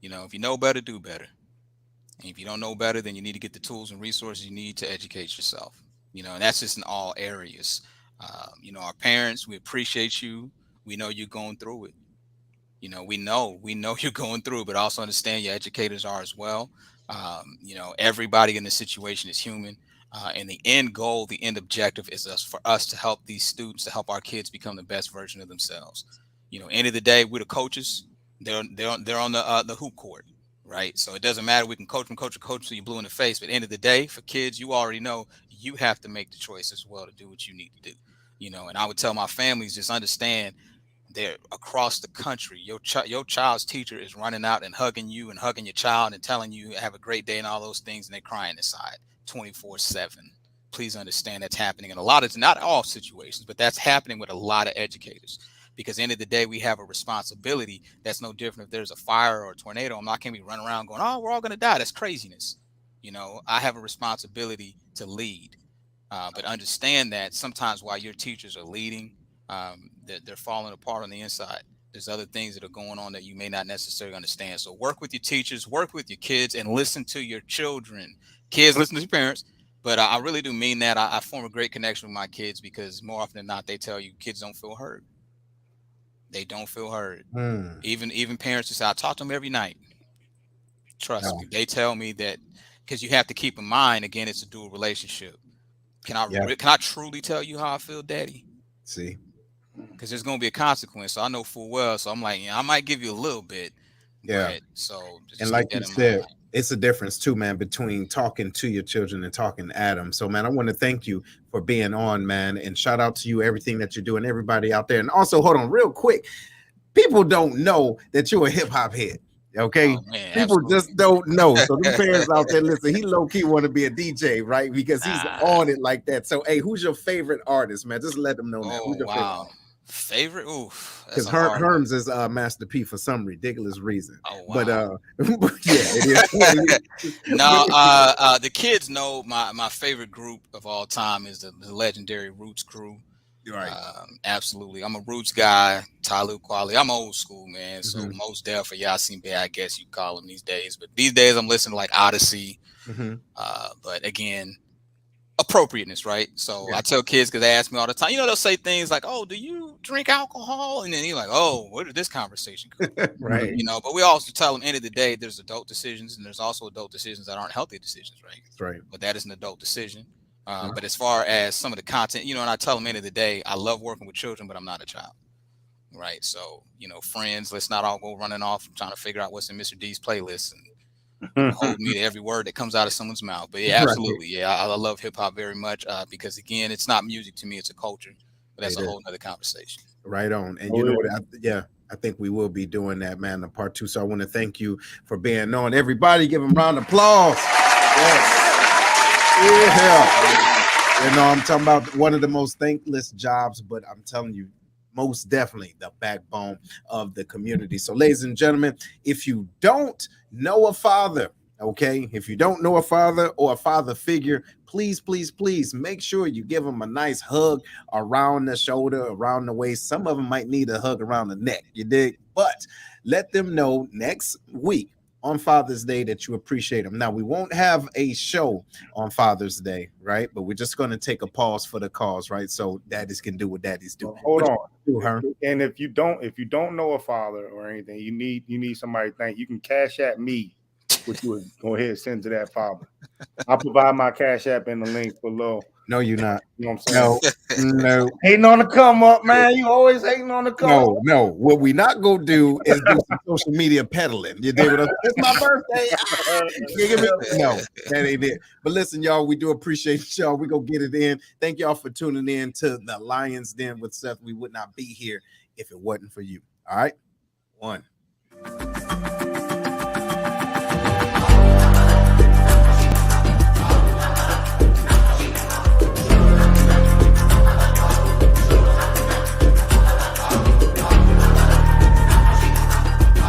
You know, if you know better, do better. And if you don't know better, then you need to get the tools and resources you need to educate yourself. You know, and that's just in all areas. You know, our parents, we appreciate you. We know you're going through it. You know, we know you're going through, but also understand your educators are as well. You know, everybody in this situation is human. And the end goal, the end objective is for us to help these students, to help our kids become the best version of themselves. You know, end of the day, we're the coaches. They're on the hoop court, right? So it doesn't matter. We can coach till you're blue in the face. But at the end of the day, for kids, you already know you have to make the choice as well to do what you need to do. You know, and I would tell my families, just understand they're across the country. Your child's teacher is running out and hugging you and hugging your child and telling you have a great day and all those things, and they're crying inside 24/7. Please understand that's happening in a lot of, not all situations, but that's happening with a lot of educators. Because at the end of the day, we have a responsibility that's no different if there's a fire or a tornado. I'm not going to be running around going, oh, we're all going to die. That's craziness. You know, I have a responsibility to lead. But understand that sometimes while your teachers are leading, they're falling apart on the inside. There's other things that are going on that you may not necessarily understand. So work with your teachers, work with your kids, and listen to your children. Kids, listen to your parents. But I really do mean that. I form a great connection with my kids because more often than not, they tell you kids don't feel heard. They don't feel heard. Even parents who say, I talk to them every night. Trust me. They tell me that, because you have to keep in mind, again, it's a dual relationship. Can I truly tell you how I feel, Daddy? See, because there's going to be a consequence. So I know full well. So I'm like, I might give you a little bit. Yeah. But, so just and like you said, it's a difference too, man, between talking to your children and talking at them. So, man, I want to thank you for being on, man, and shout out to you, everything that you're doing, everybody out there. And also, hold on real quick. People don't know that you're a hip hop head. Okay, man, people just don't know. So the parents out there, listen, he low key want to be a DJ, right? Because he's on it like that. So, hey, who's your favorite artist, man? Just let them know now. Who's your favorite? Oof, because Herms is Master P for some ridiculous reason. Oh, wow. But yeah, it is. No, the kids know my favorite group of all time is the legendary Roots crew. Right. Absolutely. I'm a Roots guy. Talib Kweli. I'm old school, man. So most deaf for Yasin Bey, I guess you call them these days. But these days I'm listening to like Odyssey. But again, appropriateness, right? So I tell kids, because they ask me all the time, they'll say things like, oh, do you drink alcohol? And then you're like, oh, where did this conversation go? Right. But we also tell them, end of the day, there's adult decisions and there's also adult decisions that aren't healthy decisions, right? That's right. But that is an adult decision. But as far as some of the content, and I tell them, end of the day, I love working with children, but I'm not a child. Right. So, friends, let's not all go running off trying to figure out what's in Mr. D's playlist and hold me to every word that comes out of someone's mouth. But yeah, absolutely. Yeah, I love hip hop very much because, again, it's not music to me. It's a culture. But that's a whole nother conversation. Right on. And you know what? I think we will be doing that, man, in part 2. So I want to thank you for being on. Everybody give him a round of applause. Yes. Yeah. I'm talking about one of the most thankless jobs, but I'm telling you, most definitely the backbone of the community. So, ladies and gentlemen, if you don't know a father, okay, if you don't know a father or a father figure, please, please, please make sure you give them a nice hug around the shoulder, around the waist. Some of them might need a hug around the neck, you dig? But let them know next week on Father's Day that you appreciate them. Now, we won't have a show on Father's Day, right? But we're just going to take a pause for the cause, right? So daddies can do what daddies do. Hold on. And if you don't know a father or anything, you need somebody to thank. You can cash at me, which you would go ahead and send to that father. I'll provide my cash app in the link below. No, you're not. You know what I'm saying? No. Hating on the come up, man. You always hating on the come up. No. What we not gonna do is do some social media peddling. You dig what I'm saying? It's my birthday. No, that ain't it. But listen, y'all, we do appreciate y'all. We gonna get it in. Thank y'all for tuning in to the Lion's Den with Seth. We would not be here if it wasn't for you. All right. 1